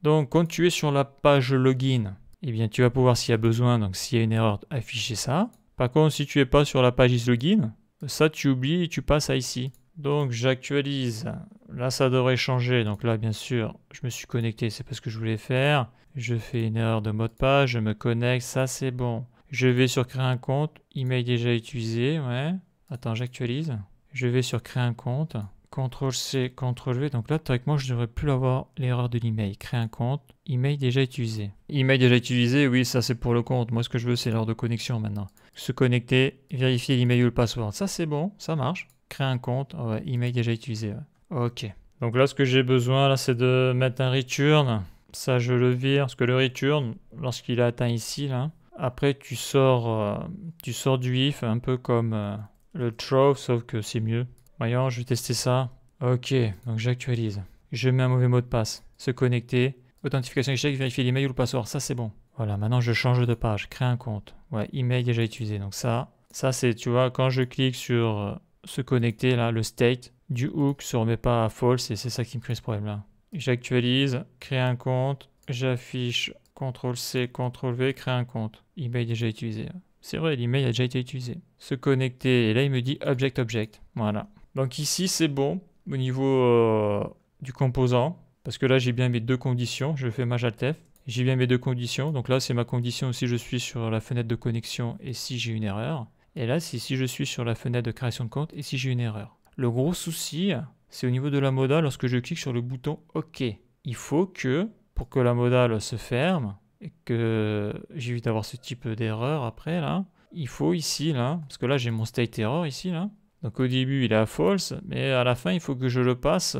Donc, quand tu es sur la page login, eh bien tu vas pouvoir, s'il y a besoin, donc s'il y a une erreur, afficher ça. Par contre, si tu n'es pas sur la page isLogin, ça tu oublies et tu passes à ici. Donc j'actualise, là ça devrait changer, donc là bien sûr je me suis connecté, c'est pas ce que je voulais faire. Je fais une erreur de mot de passe, je me connecte, ça c'est bon. Je vais sur créer un compte, email déjà utilisé, ouais. Attends, j'actualise. Je vais sur créer un compte, CTRL-C, CTRL-V, donc là théoriquement je devrais plus avoir l'erreur de l'email. Créer un compte, email déjà utilisé. Email déjà utilisé, oui ça c'est pour le compte, moi ce que je veux c'est l'heure de connexion maintenant. Se connecter, vérifier l'email ou le password, ça c'est bon, ça marche. Créer un compte, ouais, email déjà utilisé, ouais. Ok. Donc là ce que j'ai besoin là c'est de mettre un return, ça je le vire, parce que le return, lorsqu'il est atteint ici là, après tu sors du if, un peu comme le throw, sauf que c'est mieux. Voyons, je vais tester ça. Ok, donc j'actualise. Je mets un mauvais mot de passe. Se connecter. Authentification échec, vérifier l'email ou le password. Ça, c'est bon. Voilà, maintenant je change de page. Créer un compte. Ouais, email déjà utilisé. Donc ça c'est, tu vois, quand je clique sur se connecter, là, le state du hook se remet pas à false et c'est ça qui me crée ce problème-là. J'actualise, créer un compte. J'affiche CTRL-C, CTRL-V, créer un compte. Email déjà utilisé. C'est vrai, l'email a déjà été utilisé. Se connecter, et là il me dit object. Voilà. Donc ici c'est bon au niveau du composant, parce que là j'ai bien mes deux conditions, je fais Maj Alt F, j'ai bien mes deux conditions, donc là c'est ma condition si je suis sur la fenêtre de connexion et si j'ai une erreur, et là c'est si je suis sur la fenêtre de création de compte et si j'ai une erreur. Le gros souci, c'est au niveau de la modale lorsque je clique sur le bouton OK. Il faut que, pour que la modale se ferme, et que j'évite d'avoir ce type d'erreur après là, il faut ici là, parce que là j'ai mon state error ici là, donc au début il est à false, mais à la fin il faut que je le passe,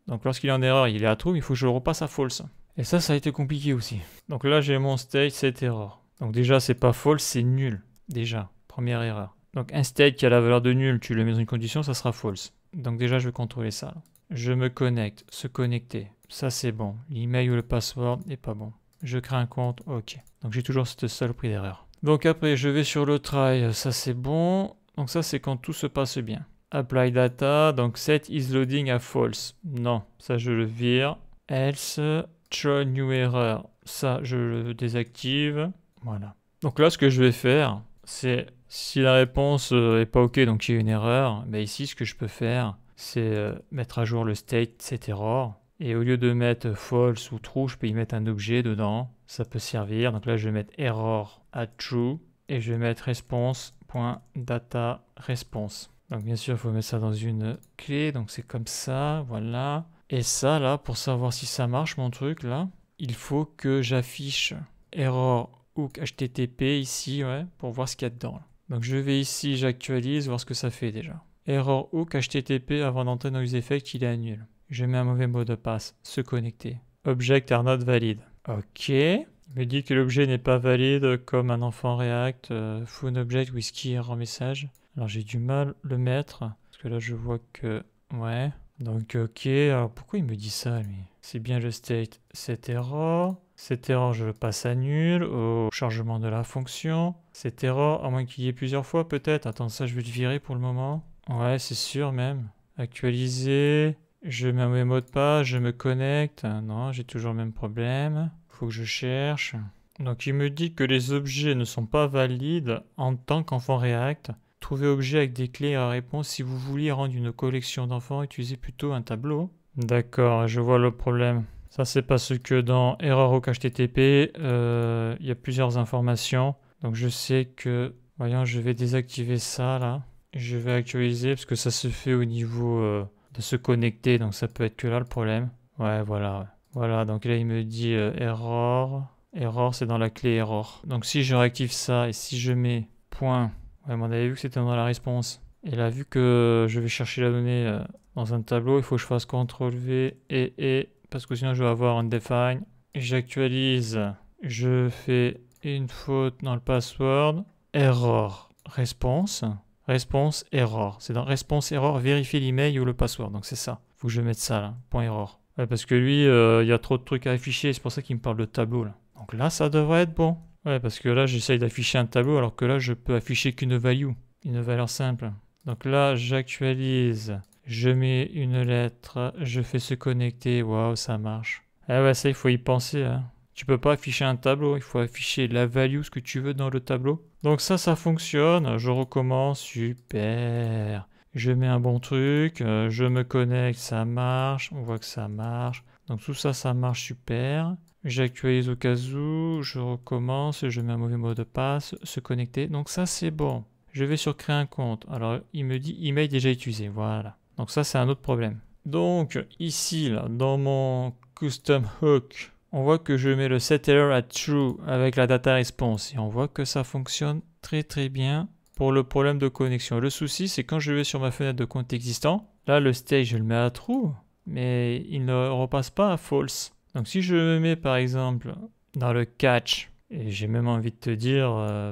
donc lorsqu'il est en erreur il est à true, il faut que je le repasse à false. Et ça a été compliqué aussi. Donc là j'ai mon state error. Donc déjà c'est pas false, c'est nul, déjà, première erreur. Donc un state qui a la valeur de nul, tu le mets dans une condition, ça sera false. Donc déjà je vais contrôler ça. Là. Je me connecte, se connecter, ça c'est bon. L'email ou le password n'est pas bon. Je crée un compte, ok. Donc j'ai toujours cette saloperie d'erreur. Donc après je vais sur le try, ça c'est bon. Donc ça c'est quand tout se passe bien. Apply data, donc set is loading à false. Non, ça je le vire. Else, throw new error. Ça je le désactive. Voilà. Donc là ce que je vais faire, c'est si la réponse est pas ok, donc il y a une erreur, ben ici ce que je peux faire, c'est mettre à jour le state set error. Et au lieu de mettre false ou true, je peux y mettre un objet dedans. Ça peut servir. Donc là, je vais mettre error à true. Et je vais mettre response.data_response. Donc bien sûr, il faut mettre ça dans une clé. Donc c'est comme ça, voilà. Et ça, là, pour savoir si ça marche, mon truc, là, il faut que j'affiche error hook HTTP ici, ouais, pour voir ce qu'il y a dedans. Là. Donc je vais ici, j'actualise, voir ce que ça fait déjà. Error hook HTTP avant d'entrer dans useEffect, il est à nul. Je mets un mauvais mot de passe. Se connecter. Object are not valid. Ok. Il me dit que l'objet n'est pas valide comme un enfant React. Phone object with key error message. Alors j'ai du mal le mettre. Parce que là je vois que... Ouais. Donc ok. Alors pourquoi il me dit ça lui? C'est bien le state. Cette error. Cette error je le passe à nul au chargement de la fonction. Cette error, à moins qu'il y ait plusieurs fois peut-être. Attends, ça je vais le virer pour le moment. Ouais, c'est sûr même. Actualiser. Je mets un mot de passe, je me connecte. Non, j'ai toujours le même problème. Il faut que je cherche. Donc il me dit que les objets ne sont pas valides en tant qu'enfant React. Trouvez objet avec des clés à réponse. Si vous vouliez rendre une collection d'enfants, utilisez plutôt un tableau. D'accord, je vois le problème. Ça c'est parce que dans error hook HTTP, il y a plusieurs informations. Donc je sais que... Voyons, je vais désactiver ça là. Je vais actualiser parce que ça se fait au niveau... de se connecter, donc ça peut être que là le problème. Ouais, voilà. Ouais. Voilà, donc là il me dit error. Error, c'est dans la clé error. Donc si je réactive ça et si je mets point, ouais, mais on avait vu que c'était dans la réponse. Et là, vu que je vais chercher la donnée dans un tableau, il faut que je fasse CTRL-V et parce que sinon je vais avoir un define. J'actualise, je fais une faute dans le password. Error, response. Response error. C'est dans response error, vérifier l'email ou le password. Donc c'est ça. Faut que je mette ça là. Point error. Ouais, parce que lui, il y a trop de trucs à afficher. C'est pour ça qu'il me parle de tableau là. Donc là, ça devrait être bon. Ouais, parce que là, j'essaye d'afficher un tableau alors que là, je peux afficher qu'une value. Une valeur simple. Donc là, j'actualise. Je mets une lettre. Je fais se connecter. Waouh, ça marche. Ah ouais, ça, il faut y penser. Hein. Tu peux pas afficher un tableau, il faut afficher la value, ce que tu veux dans le tableau. Donc ça fonctionne. Je recommence, super. Je mets un bon truc, je me connecte, ça marche, on voit que ça marche. Donc tout ça, ça marche super. J'actualise au cas où, je recommence, je mets un mauvais mot de passe, se connecter. Donc ça, c'est bon. Je vais sur créer un compte. Alors, il me dit email déjà utilisé, voilà. Donc ça, c'est un autre problème. Donc ici, là, dans mon custom hook, on voit que je mets le set error à true avec la data response. Et on voit que ça fonctionne très très bien pour le problème de connexion. Le souci, c'est quand je vais sur ma fenêtre de compte existant, là, le stage, je le mets à true, mais il ne repasse pas à false. Donc si je me mets par exemple dans le catch, et j'ai même envie de te dire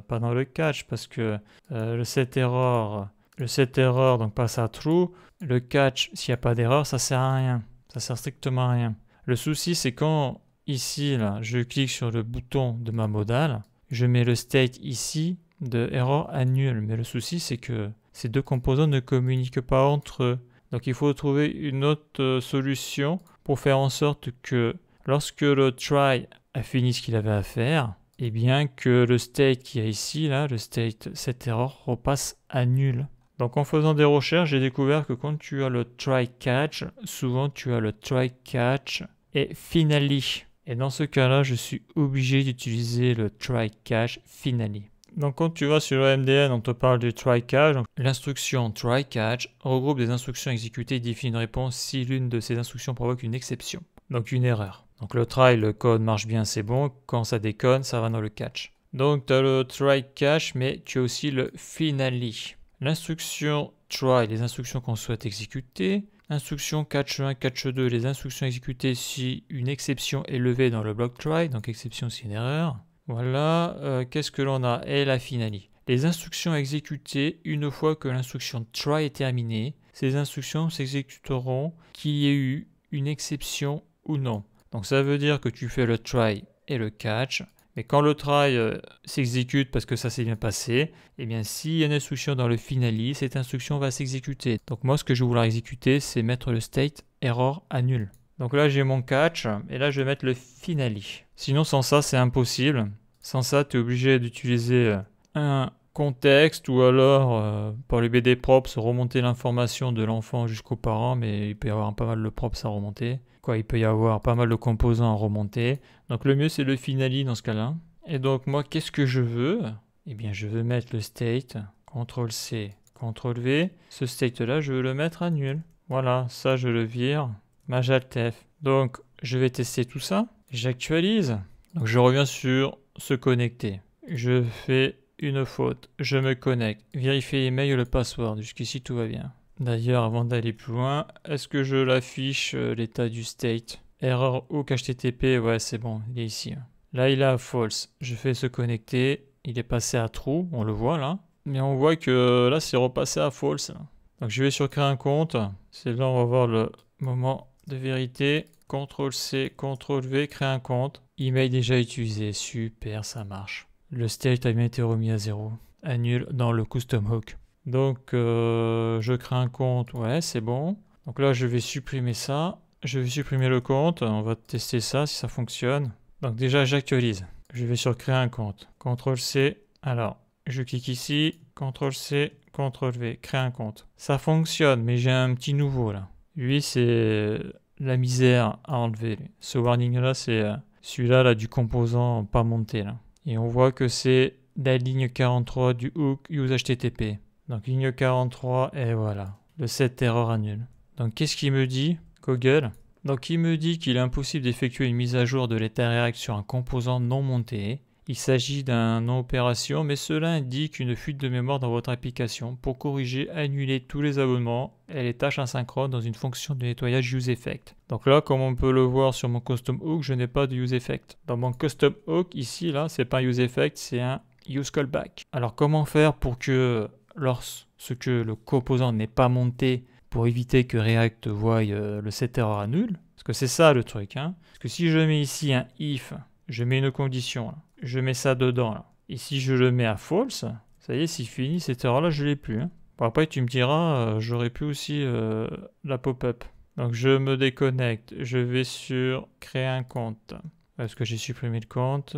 pas dans le catch parce que le set error donc passe à true, le catch s'il n'y a pas d'erreur ça sert à rien, ça sert strictement à rien. Le souci c'est quand ici là je clique sur le bouton de ma modale, je mets le state ici de error à nul, mais le souci c'est que ces deux composants ne communiquent pas entre eux. Donc il faut trouver une autre solution pour faire en sorte que lorsque le try a fini ce qu'il avait à faire, et bien que le state qu'il y a ici, là, le state, cette erreur repasse à nul. Donc en faisant des recherches, j'ai découvert que quand tu as le try catch, souvent tu as le try catch et finally. Et dans ce cas-là, je suis obligé d'utiliser le try catch finally. Donc quand tu vas sur le MDN, on te parle du try catch. L'instruction try catch regroupe des instructions exécutées et définit une réponse si l'une de ces instructions provoque une exception, donc une erreur. Donc le try, le code marche bien, c'est bon. Quand ça déconne, ça va dans le catch. Donc tu as le try catch, mais tu as aussi le finally. L'instruction try, les instructions qu'on souhaite exécuter. L'instruction catch 1, catch 2, les instructions exécutées si une exception est levée dans le bloc try. Donc exception, c'est une erreur. Voilà, qu'est-ce que l'on a? Et la finally. Les instructions exécutées une fois que l'instruction try est terminée. Ces instructions s'exécuteront qu'il y ait eu une exception ou non. Donc ça veut dire que tu fais le try et le catch. Mais quand le try s'exécute parce que ça s'est bien passé, eh bien s'il y a une instruction dans le finally, cette instruction va s'exécuter. Donc moi ce que je vais vouloir exécuter, c'est mettre le state error à nul. Donc là j'ai mon catch et là je vais mettre le finally. Sinon sans ça c'est impossible. Sans ça tu es obligé d'utiliser un contexte ou alors par le BD props remonter l'information de l'enfant jusqu'aux parents, mais il peut y avoir pas mal de props à remonter. Il peut y avoir pas mal de composants à remonter. Donc le mieux c'est le finally dans ce cas-là. Et donc moi qu'est-ce que je veux? Eh bien je veux mettre le state, CTRL-C, CTRL-V. Ce state-là je veux le mettre à nul. Voilà, ça je le vire. Majaltef. Donc je vais tester tout ça. J'actualise. Donc je reviens sur se connecter. Je fais une faute. Je me connecte. Vérifier email et le password. Jusqu'ici tout va bien. D'ailleurs, avant d'aller plus loin, est-ce que je l'affiche l'état du state? Error hook HTTP, ouais c'est bon, il est ici. Là il est à false. Je fais se connecter. Il est passé à true, on le voit là. Mais on voit que là c'est repassé à false. Là. Donc je vais sur créer un compte. C'est là on va voir le moment de vérité. CTRL-C, CTRL-V, créer un compte. Email déjà utilisé, super, ça marche. Le state a bien été remis à 0. Annule dans le custom hook. Donc je crée un compte, ouais c'est bon. Donc là je vais supprimer ça. Je vais supprimer le compte, on va tester ça si ça fonctionne. Donc déjà j'actualise. Je vais sur créer un compte. CTRL-C, alors je clique ici, CTRL-C, CTRL-V, créer un compte. Ça fonctionne mais j'ai un petit nouveau là. Lui c'est la misère à enlever. Ce warning là c'est celui-là là, du composant pas monté là. Et on voit que c'est la ligne 43 du hook use HTTP. Donc ligne 43 et voilà, le set error annule. Donc qu'est-ce qu'il me dit, Google? Donc il me dit qu'il est impossible d'effectuer une mise à jour de l'état React sur un composant non monté. Il s'agit d'un non-opération, mais cela indique une fuite de mémoire dans votre application. Pour corriger, annulez tous les abonnements et les tâches asynchrones dans une fonction de nettoyage useEffect. Donc là, comme on peut le voir sur mon custom hook, je n'ai pas de useEffect. Dans mon custom hook, ici, là, c'est pas un useEffect, c'est un useCallback. Alors comment faire pour que lorsque le composant n'est pas monté, pour éviter que React voie le set error à nul? Parce que c'est ça le truc. Hein. Parce que si je mets ici un if, je mets une condition là. Je mets ça dedans là. Et si je le mets à false, ça y est, c'est fini, cette erreur là je l'ai plus. Hein. Bon, après tu me diras, j'aurais pu aussi la pop-up. Donc je me déconnecte, je vais sur créer un compte. Est-ce que j'ai supprimé le compte?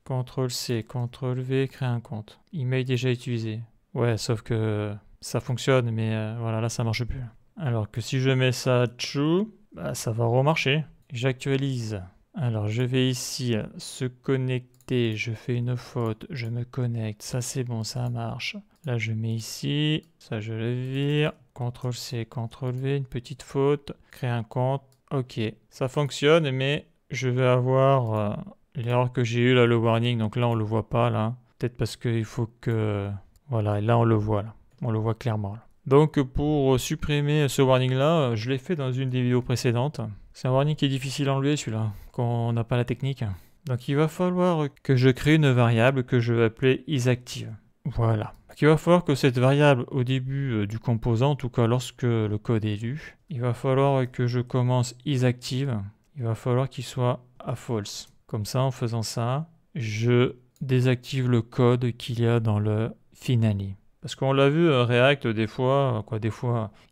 CTRL-C, CTRL-V, créer un compte. Email déjà utilisé. Ouais, sauf que ça fonctionne, mais voilà, là ça marche plus. Alors que si je mets ça true, bah, ça va remarcher. J'actualise. Alors je vais ici se connecter, je fais une faute, je me connecte, ça c'est bon, ça marche. Là je mets ici, ça je le vire, CTRL-C, CTRL-V, une petite faute, créer un compte, ok. Ça fonctionne, mais je vais avoir l'erreur que j'ai eue là, le warning, donc là on le voit pas là. Peut-être parce qu'il faut que... Voilà, et là on le voit là, on le voit clairement là. Donc pour supprimer ce warning là, je l'ai fait dans une des vidéos précédentes. C'est un warning qui est difficile à enlever celui-là, quand on n'a pas la technique. Donc il va falloir que je crée une variable que je vais appeler isActive. Voilà. Donc, il va falloir que cette variable au début du composant, en tout cas lorsque le code est lu, il va falloir que je commence isActive. Il va falloir qu'il soit à false. Comme ça, en faisant ça, je désactive le code qu'il y a dans le finally. Parce qu'on l'a vu, React, des fois,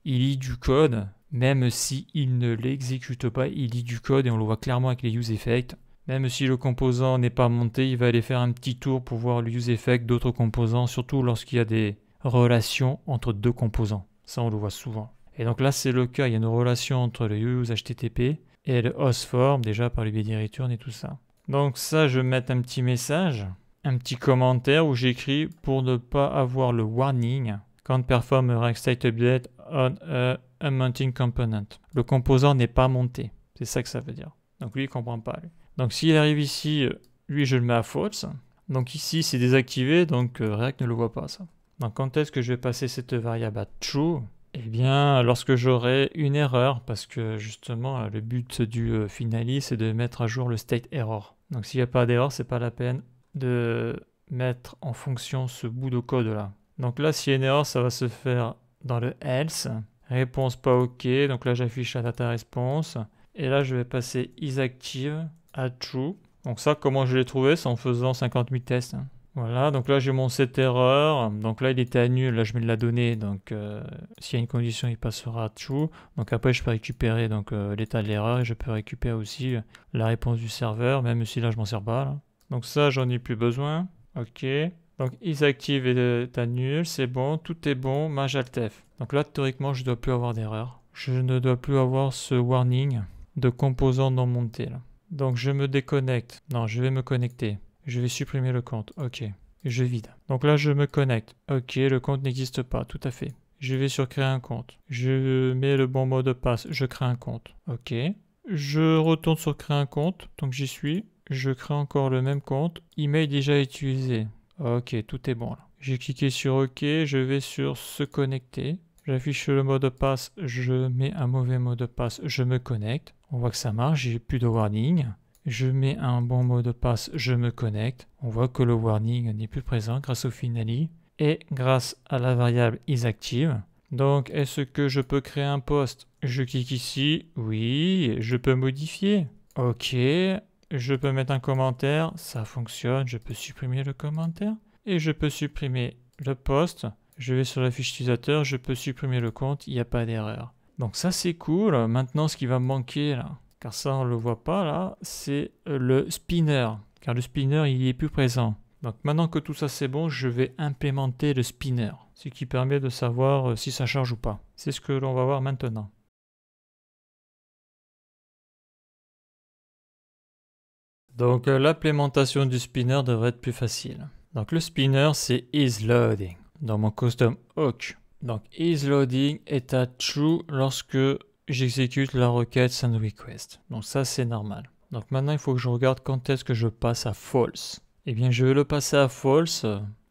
il lit du code, même si il ne l'exécute pas, il lit du code et on le voit clairement avec les use effects. Même si le composant n'est pas monté, il va aller faire un petit tour pour voir le use effect d'autres composants, surtout lorsqu'il y a des relations entre deux composants. Ça, on le voit souvent. Et donc là, c'est le cas, il y a une relation entre le use HTTP et le host form, déjà par le biais des return et tout ça. Donc ça, je vais mettre un petit message, un petit commentaire où j'écris pour ne pas avoir le warning quand perform a React state update on a unmounting component. Le composant n'est pas monté. C'est ça que ça veut dire. Donc lui, il ne comprend pas. Lui. Donc s'il arrive ici, lui, je le mets à false. Donc ici, c'est désactivé, donc React ne le voit pas, ça. Donc quand est-ce que je vais passer cette variable à true? Eh bien, lorsque j'aurai une erreur, parce que justement, le but du finally, c'est de mettre à jour le state error. Donc s'il n'y a pas d'erreur, c'est pas la peine de mettre en fonction ce bout de code là. Donc là, s'il y a une erreur, ça va se faire dans le else. Réponse pas OK. Donc là, j'affiche la data response. Et là, je vais passer isActive à true. Donc ça, comment je l'ai trouvé? C'est en faisant 50 000 tests. Voilà, donc là, j'ai mon set erreur. Donc là, il était à nul. Là, je mets de la donnée. Donc s'il y a une condition, il passera à true. Donc après, je peux récupérer l'état de l'erreur. Et je peux récupérer aussi la réponse du serveur, même si là, je m'en sers pas. Là. Donc ça, j'en ai plus besoin. OK. Donc isActive est à nul, c'est bon, tout est bon, majaltef. Donc là, théoriquement, je ne dois plus avoir d'erreur. Je ne dois plus avoir ce warning de composants non montés. Là. Donc je me déconnecte. Non, je vais me connecter. Je vais supprimer le compte. OK. Je vide. Donc là, je me connecte. OK, le compte n'existe pas, tout à fait. Je vais sur créer un compte. Je mets le bon mot de passe. Je crée un compte. OK. Je retourne sur créer un compte. Donc j'y suis. Je crée encore le même compte. Email déjà utilisé. Ok, tout est bon là. J'ai cliqué sur OK, je vais sur se connecter. J'affiche le mot de passe, je mets un mauvais mot de passe, je me connecte. On voit que ça marche, j'ai plus de warning. Je mets un bon mot de passe, je me connecte. On voit que le warning n'est plus présent grâce au finally et grâce à la variable isActive. Donc, est-ce que je peux créer un post? Je clique ici, oui, je peux modifier. Ok. Je peux mettre un commentaire, ça fonctionne, je peux supprimer le commentaire et je peux supprimer le post. Je vais sur la fiche utilisateur, je peux supprimer le compte, il n'y a pas d'erreur. Donc ça c'est cool. Maintenant ce qui va me manquer là, car ça on ne le voit pas là, c'est le spinner. Car le spinner il n'y est plus présent. Donc maintenant que tout ça c'est bon, je vais implémenter le spinner. Ce qui permet de savoir si ça charge ou pas. C'est ce que l'on va voir maintenant. Donc l'implémentation du spinner devrait être plus facile. Donc le spinner c'est isLoading dans mon custom hook. Donc isLoading est à true lorsque j'exécute la requête sendRequest. Donc ça c'est normal. Donc maintenant il faut que je regarde quand est-ce que je passe à false. Eh bien je vais le passer à false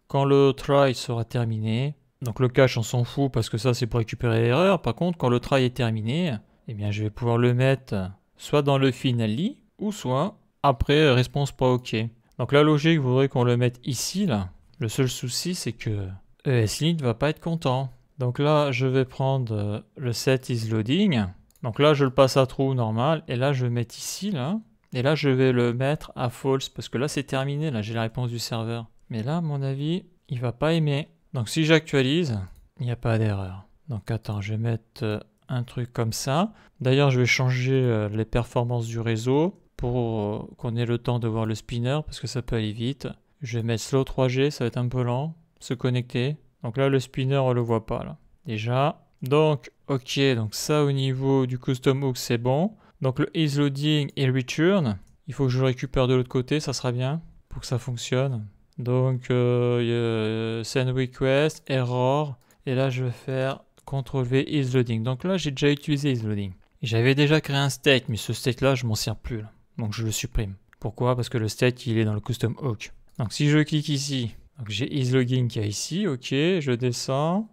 quand le try sera terminé. Donc le cache on s'en fout parce que ça c'est pour récupérer l'erreur. Par contre quand le try est terminé, eh bien je vais pouvoir le mettre soit dans le finally ou soit après, réponse pas OK. Donc la logique voudrait qu'on le mette ici, là. Le seul souci, c'est que ESLint ne va pas être content. Donc là, je vais prendre le set isLoading. Donc là, je le passe à true normal. Et là, je vais mettre ici, là. Et là, je vais le mettre à false. Parce que là, c'est terminé. Là, j'ai la réponse du serveur. Mais là, à mon avis, il va pas aimer. Donc si j'actualise, il n'y a pas d'erreur. Donc attends, je vais mettre un truc comme ça. D'ailleurs, je vais changer les performances du réseau pour qu'on ait le temps de voir le spinner parce que ça peut aller vite. Je vais mettre slow 3G, ça va être un peu lent. Se connecter. Donc là, le spinner, on le voit pas là. Déjà. Donc, ok, donc ça au niveau du custom hook, c'est bon. Donc le is loading et return, il faut que je le récupère de l'autre côté, ça sera bien pour que ça fonctionne. Donc, send request, error. Et là, je vais faire CTRL-V is loading. Donc là, j'ai déjà utilisé is loading. J'avais déjà créé un state, mais ce state-là, je m'en sers plus là. Donc je le supprime. Pourquoi? Parce que le state, il est dans le custom hook. Donc si je clique ici, donc j'ai isLogging qui est ici, ok, je descends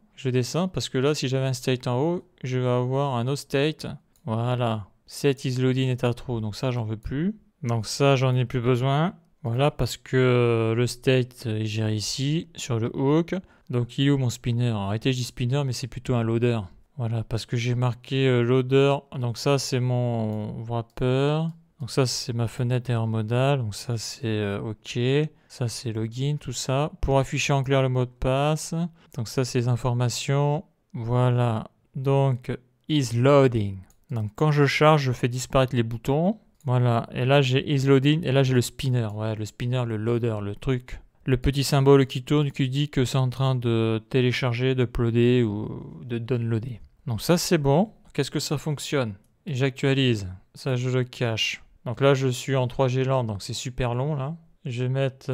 parce que là, si j'avais un state en haut, je vais avoir un autre state. Voilà, set isLoading est à true, donc ça, j'en veux plus. Donc ça, j'en ai plus besoin. Voilà, parce que le state est géré ici, sur le hook. Donc il est où mon spinner? Arrêtez, je dis spinner, mais c'est plutôt un loader. Voilà, parce que j'ai marqué loader. Donc ça, c'est mon wrapper. Donc ça, c'est ma fenêtre error modal. Donc ça, c'est OK. Ça, c'est login, tout ça. Pour afficher en clair le mot de passe. Donc ça, c'est les informations. Voilà. Donc, is loading. Donc quand je charge, je fais disparaître les boutons. Voilà. Et là, j'ai is loading. Et là, j'ai le spinner. Ouais, le spinner, le loader, le truc. Le petit symbole qui tourne, qui dit que c'est en train de télécharger, d'uploader ou de downloader. Donc ça, c'est bon. Qu'est-ce que ça fonctionne? Et j'actualise. Ça, je le cache. Donc là, je suis en 3G lent, donc c'est super long là. Je vais mettre...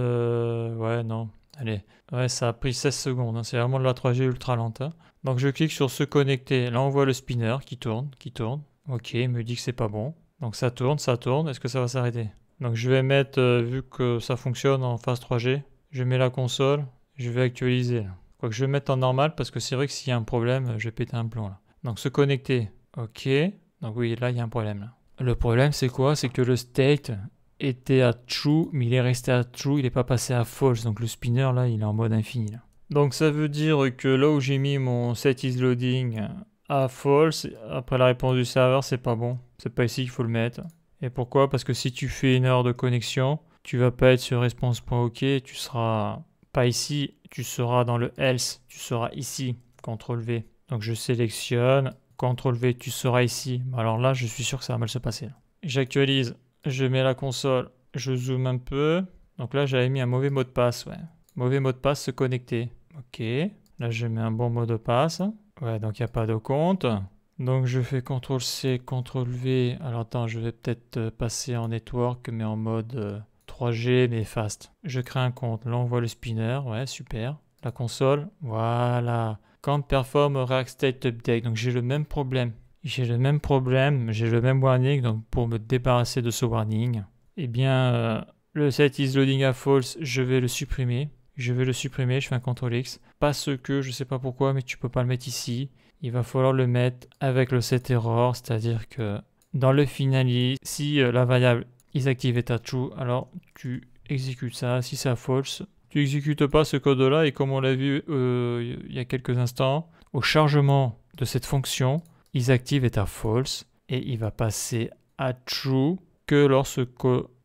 ouais, non. Allez. Ouais, ça a pris 16 secondes. Hein. C'est vraiment de la 3G ultra lente. Hein. Donc je clique sur se connecter. Là, on voit le spinner qui tourne, Ok, il me dit que c'est pas bon. Donc ça tourne. Est-ce que ça va s'arrêter? Donc je vais mettre, vu que ça fonctionne en phase 3G, je mets la console. Je vais actualiser. Quoique je vais mettre en normal parce que c'est vrai que s'il y a un problème, je vais péter un plomb là. Donc se connecter. Ok. Donc oui, là, il y a un problème là. Le problème, c'est quoi? C'est que le state était à true, mais il est resté à true, il n'est pas passé à false. Donc le spinner, là, il est en mode infini. Là. Donc ça veut dire que là où j'ai mis mon set is loading à false, après la réponse du serveur, c'est pas bon. C'est pas ici qu'il faut le mettre. Et pourquoi? Parce que si tu fais une erreur de connexion, tu vas pas être sur response.ok, tu seras pas ici, tu seras dans le else, tu seras ici, CTRL-V. Donc je sélectionne. CTRL-V, tu seras ici. Alors là, je suis sûr que ça va mal se passer. J'actualise, je mets la console, je zoome un peu. Donc là, j'avais mis un mauvais mot de passe, ouais. Mauvais mot de passe, se connecter. Ok. Là, je mets un bon mot de passe. Ouais, donc il n'y a pas de compte. Donc je fais CTRL-C, CTRL-V. Alors attends, je vais peut-être passer en network, mais en mode 3G, mais fast. Je crée un compte. Là, on voit le spinner. Ouais, super. La console. Voilà. Quand perform React State Update. Donc j'ai le même problème. J'ai le même warning. Donc pour me débarrasser de ce warning, eh bien, le set is loading à false, je vais le supprimer. Je fais un CTRL-X. Parce que, je ne sais pas pourquoi, mais tu ne peux pas le mettre ici. Il va falloir le mettre avec le set error, c'est-à-dire que dans le finally, si la variable isActive est à true, alors tu exécutes ça. Si c'est à false, tu n'exécutes pas ce code-là et comme on l'a vu il y a quelques instants, au chargement de cette fonction, isActive est à false et il va passer à true que lorsque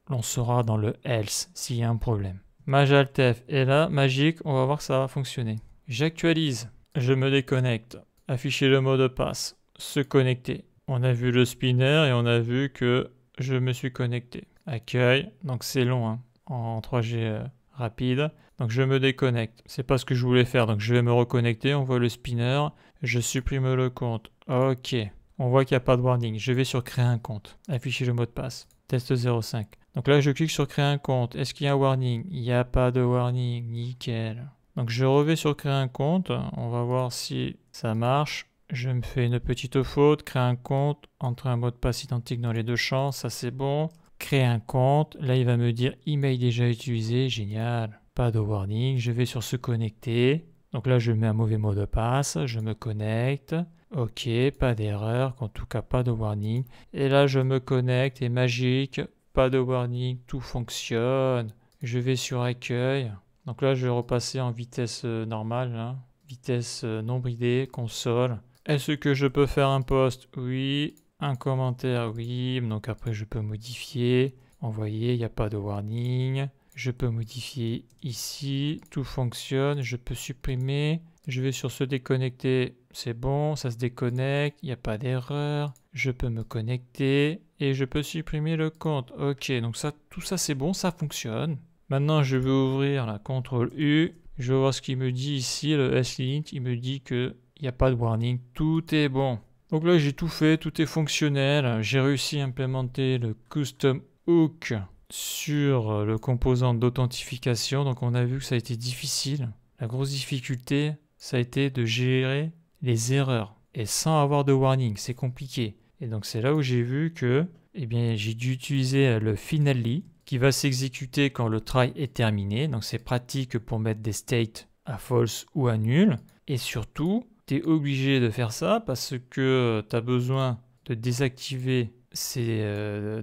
l'on sera dans le else s'il y a un problème. Majaltef est là, magique, on va voir que ça va fonctionner. J'actualise, je me déconnecte, afficher le mot de passe, se connecter. On a vu le spinner et on a vu que je me suis connecté. Accueil, donc c'est long hein, en 3G. Rapide. Donc je me déconnecte. C'est pas ce que je voulais faire. Donc je vais me reconnecter. On voit le spinner. Je supprime le compte. Ok. On voit qu'il n'y a pas de warning. Je vais sur créer un compte. Afficher le mot de passe. Test 05. Donc là je clique sur créer un compte. Est-ce qu'il y a un warning? Il n'y a pas de warning. Nickel. Donc je reviens sur créer un compte. On va voir si ça marche. Je me fais une petite faute. Créer un compte. Entrer un mot de passe identique dans les deux champs. Ça c'est bon. Créer un compte, là il va me dire email déjà utilisé, génial, pas de warning, je vais sur se connecter, donc là je mets un mauvais mot de passe, je me connecte, ok, pas d'erreur, en tout cas pas de warning, et là je me connecte et magique, pas de warning, tout fonctionne, je vais sur accueil, donc là je vais repasser en vitesse normale, hein. Vitesse non bridée, console, est-ce que je peux faire un post? Oui. Un commentaire, oui, donc après je peux modifier. Envoyer, il n'y a pas de warning. Je peux modifier ici, tout fonctionne. Je peux supprimer. Je vais sur se déconnecter, c'est bon, ça se déconnecte, il n'y a pas d'erreur. Je peux me connecter et je peux supprimer le compte. Ok, donc ça, tout ça c'est bon, ça fonctionne. Maintenant je vais ouvrir la CTRL U, je vais voir ce qu'il me dit ici, le S-Lint, il me dit qu'il n'y a pas de warning, tout est bon. Donc là j'ai tout fait, tout est fonctionnel, j'ai réussi à implémenter le custom hook sur le composant d'authentification, donc on a vu que ça a été difficile. La grosse difficulté, ça a été de gérer les erreurs et sans avoir de warning, c'est compliqué. Et donc c'est là où j'ai vu que j'ai dû utiliser le finally qui va s'exécuter quand le try est terminé. Donc c'est pratique pour mettre des states à false ou à nul. Et surtout, tu es obligé de faire ça parce que tu as besoin de désactiver ces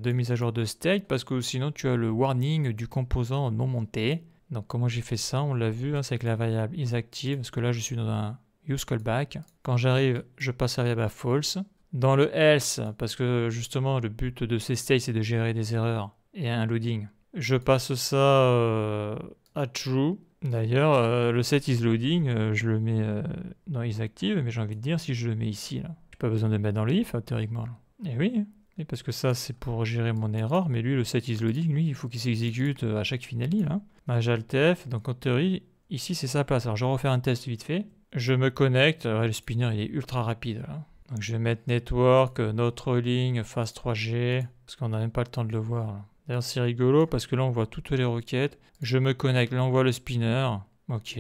deux mises à jour de state parce que sinon tu as le warning du composant non monté. Donc comment j'ai fait ça? On l'a vu, c'est avec la variable isActive parce que là je suis dans un use callback. Quand j'arrive, je passe la variable à false. Dans le else, parce que justement le but de ces states c'est de gérer des erreurs et un loading, je passe ça à true. D'ailleurs, le set is loading, je le mets dans isActive, mais j'ai envie de dire si je le mets ici, là, j'ai pas besoin de le mettre dans le if théoriquement. Et oui, et parce que ça c'est pour gérer mon erreur, mais lui le set is loading, lui il faut qu'il s'exécute à chaque finally. Là. Alt-F, donc en théorie, ici c'est sa place. Alors je vais refaire un test vite fait. Je me connecte, le spinner il est ultra rapide là. Donc je vais mettre network, notre ligne, phase 3G, parce qu'on n'a même pas le temps de le voir. D'ailleurs c'est rigolo parce que là on voit toutes les requêtes. Je me connecte, là on voit le spinner. Ok.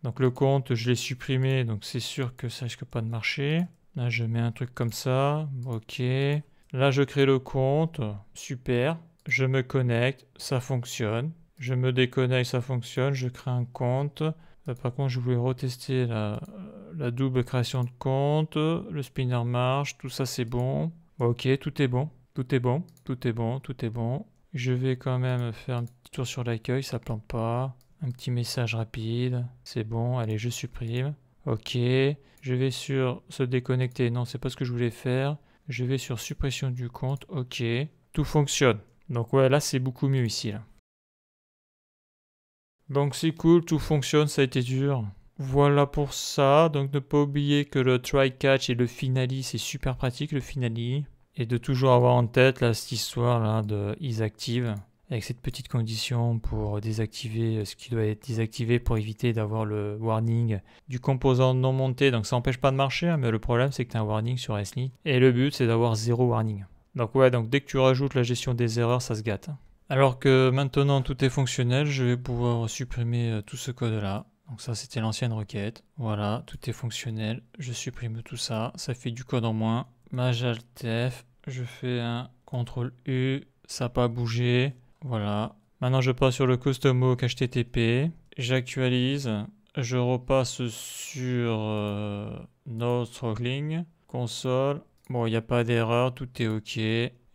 Donc le compte je l'ai supprimé, donc c'est sûr que ça risque pas de marcher. Là je mets un truc comme ça. Ok. Là je crée le compte. Super. Je me connecte, ça fonctionne. Je me déconnecte, ça fonctionne. Je crée un compte. Par contre, je voulais retester la double création de compte. Le spinner marche. Tout ça, c'est bon. Ok, tout est bon. Tout est bon. Tout est bon. Tout est bon. Je vais quand même faire un petit tour sur l'accueil. Ça plante pas. Un petit message rapide. C'est bon. Allez, je supprime. Ok. Je vais sur se déconnecter. Non, c'est pas ce que je voulais faire. Je vais sur suppression du compte. Ok. Tout fonctionne. Donc ouais, là, c'est beaucoup mieux ici. Là. Donc c'est cool, tout fonctionne, ça a été dur. Voilà pour ça, donc ne pas oublier que le try catch et le finally c'est super pratique le finally. Et de toujours avoir en tête là, cette histoire là de isActive avec cette petite condition pour désactiver ce qui doit être désactivé pour éviter d'avoir le warning du composant non monté. Donc ça n'empêche pas de marcher, hein, mais le problème c'est que tu as un warning sur S-Lint. Et le but c'est d'avoir 0 warning. Donc ouais, donc dès que tu rajoutes la gestion des erreurs, ça se gâte. Alors que maintenant tout est fonctionnel, je vais pouvoir supprimer tout ce code-là. Donc ça c'était l'ancienne requête. Voilà, tout est fonctionnel. Je supprime tout ça. Ça fait du code en moins. Alt-F, je fais un CTRL U. Ça n'a pas bougé. Voilà. Maintenant je passe sur le custom hook HTTP. J'actualise. Je repasse sur notre ligne. Console. Bon, il n'y a pas d'erreur. Tout est OK.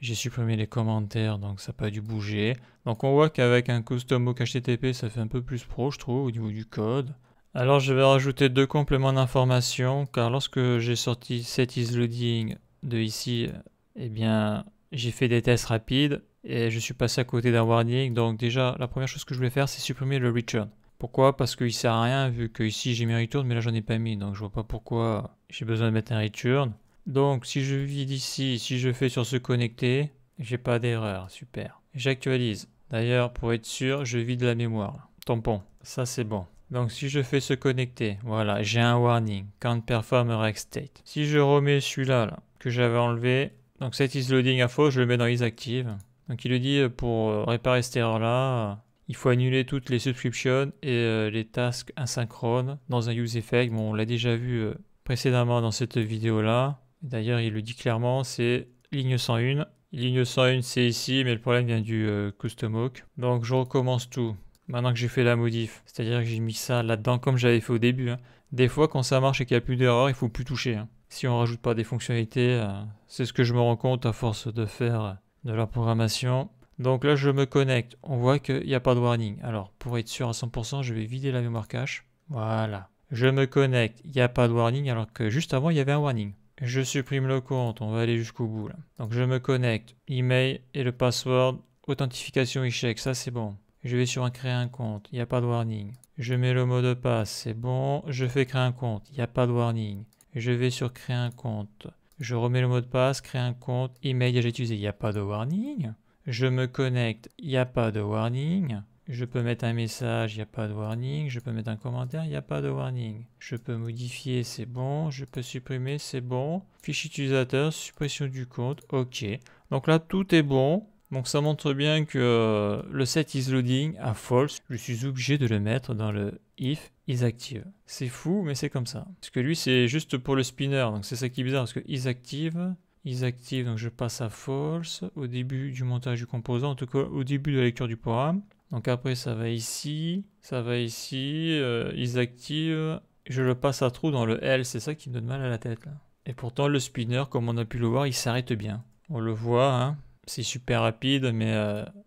J'ai supprimé les commentaires, donc ça n'a pas dû bouger. Donc on voit qu'avec un custom hook HTTP, ça fait un peu plus pro, je trouve, au niveau du code. Alors je vais rajouter 2 compléments d'information, car lorsque j'ai sorti setIsLoading de ici, j'ai fait des tests rapides et je suis passé à côté d'un warning. Donc déjà, la première chose que je voulais faire, c'est supprimer le return. Pourquoi? Parce qu'il ne sert à rien, vu que ici j'ai mis return, mais là j'en ai pas mis, donc je vois pas pourquoi j'ai besoin de mettre un return. Donc si je vide ici, si je fais sur se connecter, j'ai pas d'erreur, super. J'actualise. D'ailleurs, pour être sûr, je vide la mémoire. Tampon, ça c'est bon. Donc si je fais se connecter, voilà, j'ai un warning, can't perform a rec state. Si je remets celui-là là, que j'avais enlevé, donc set is loading à faux, je le mets dans isActive. Donc il le dit pour réparer cette erreur-là, il faut annuler toutes les subscriptions et les tasks asynchrones dans un use effect. Bon, on l'a déjà vu précédemment dans cette vidéo-là. D'ailleurs, il le dit clairement, c'est ligne 101. Ligne 101, c'est ici, mais le problème vient du custom hook. Donc, je recommence tout. Maintenant que j'ai fait la modif, c'est-à-dire que j'ai mis ça là-dedans comme j'avais fait au début. Hein. Des fois, quand ça marche et qu'il n'y a plus d'erreur, il ne faut plus toucher. Hein. Si on ne rajoute pas des fonctionnalités, c'est ce que je me rends compte à force de faire de la programmation. Donc là, je me connecte. On voit qu'il n'y a pas de warning. Alors, pour être sûr à 100%, je vais vider la mémoire cache. Voilà. Je me connecte. Il n'y a pas de warning, alors que juste avant, il y avait un warning. Je supprime le compte, on va aller jusqu'au bout là. Donc je me connecte, email et le password, authentification échec, ça c'est bon. Je vais sur créer un compte, il n'y a pas de warning. Je mets le mot de passe, c'est bon. Je fais créer un compte, il n'y a pas de warning. Je vais sur créer un compte. Je remets le mot de passe, créer un compte, email déjà utilisé, il n'y a pas de warning. Je me connecte, il n'y a pas de warning. Je peux mettre un message, il n'y a pas de warning. Je peux mettre un commentaire, il n'y a pas de warning. Je peux modifier, c'est bon. Je peux supprimer, c'est bon. Fichier utilisateur, suppression du compte, ok. Donc là, tout est bon. Donc ça montre bien que le set is loading à false. Je suis obligé de le mettre dans le if is active. C'est fou, mais c'est comme ça. Parce que lui, c'est juste pour le spinner. Donc c'est ça qui est bizarre, parce que is active... is active, donc je passe à false au début du montage du composant, en tout cas au début de la lecture du programme. Donc après ça va ici, is active, je le passe à true dans le L, c'est ça qui me donne mal à la tête là. Et pourtant le spinner, comme on a pu le voir, il s'arrête bien. On le voit, hein, c'est super rapide, mais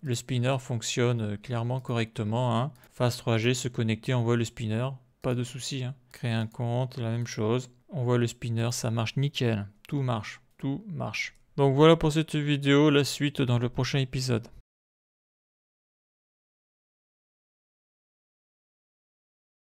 le spinner fonctionne clairement correctement. Hein. Phase 3G, se connecter, on voit le spinner, pas de souci. Hein. Créer un compte, la même chose. On voit le spinner, ça marche nickel, tout marche. Tout marche. Donc voilà pour cette vidéo, la suite dans le prochain épisode.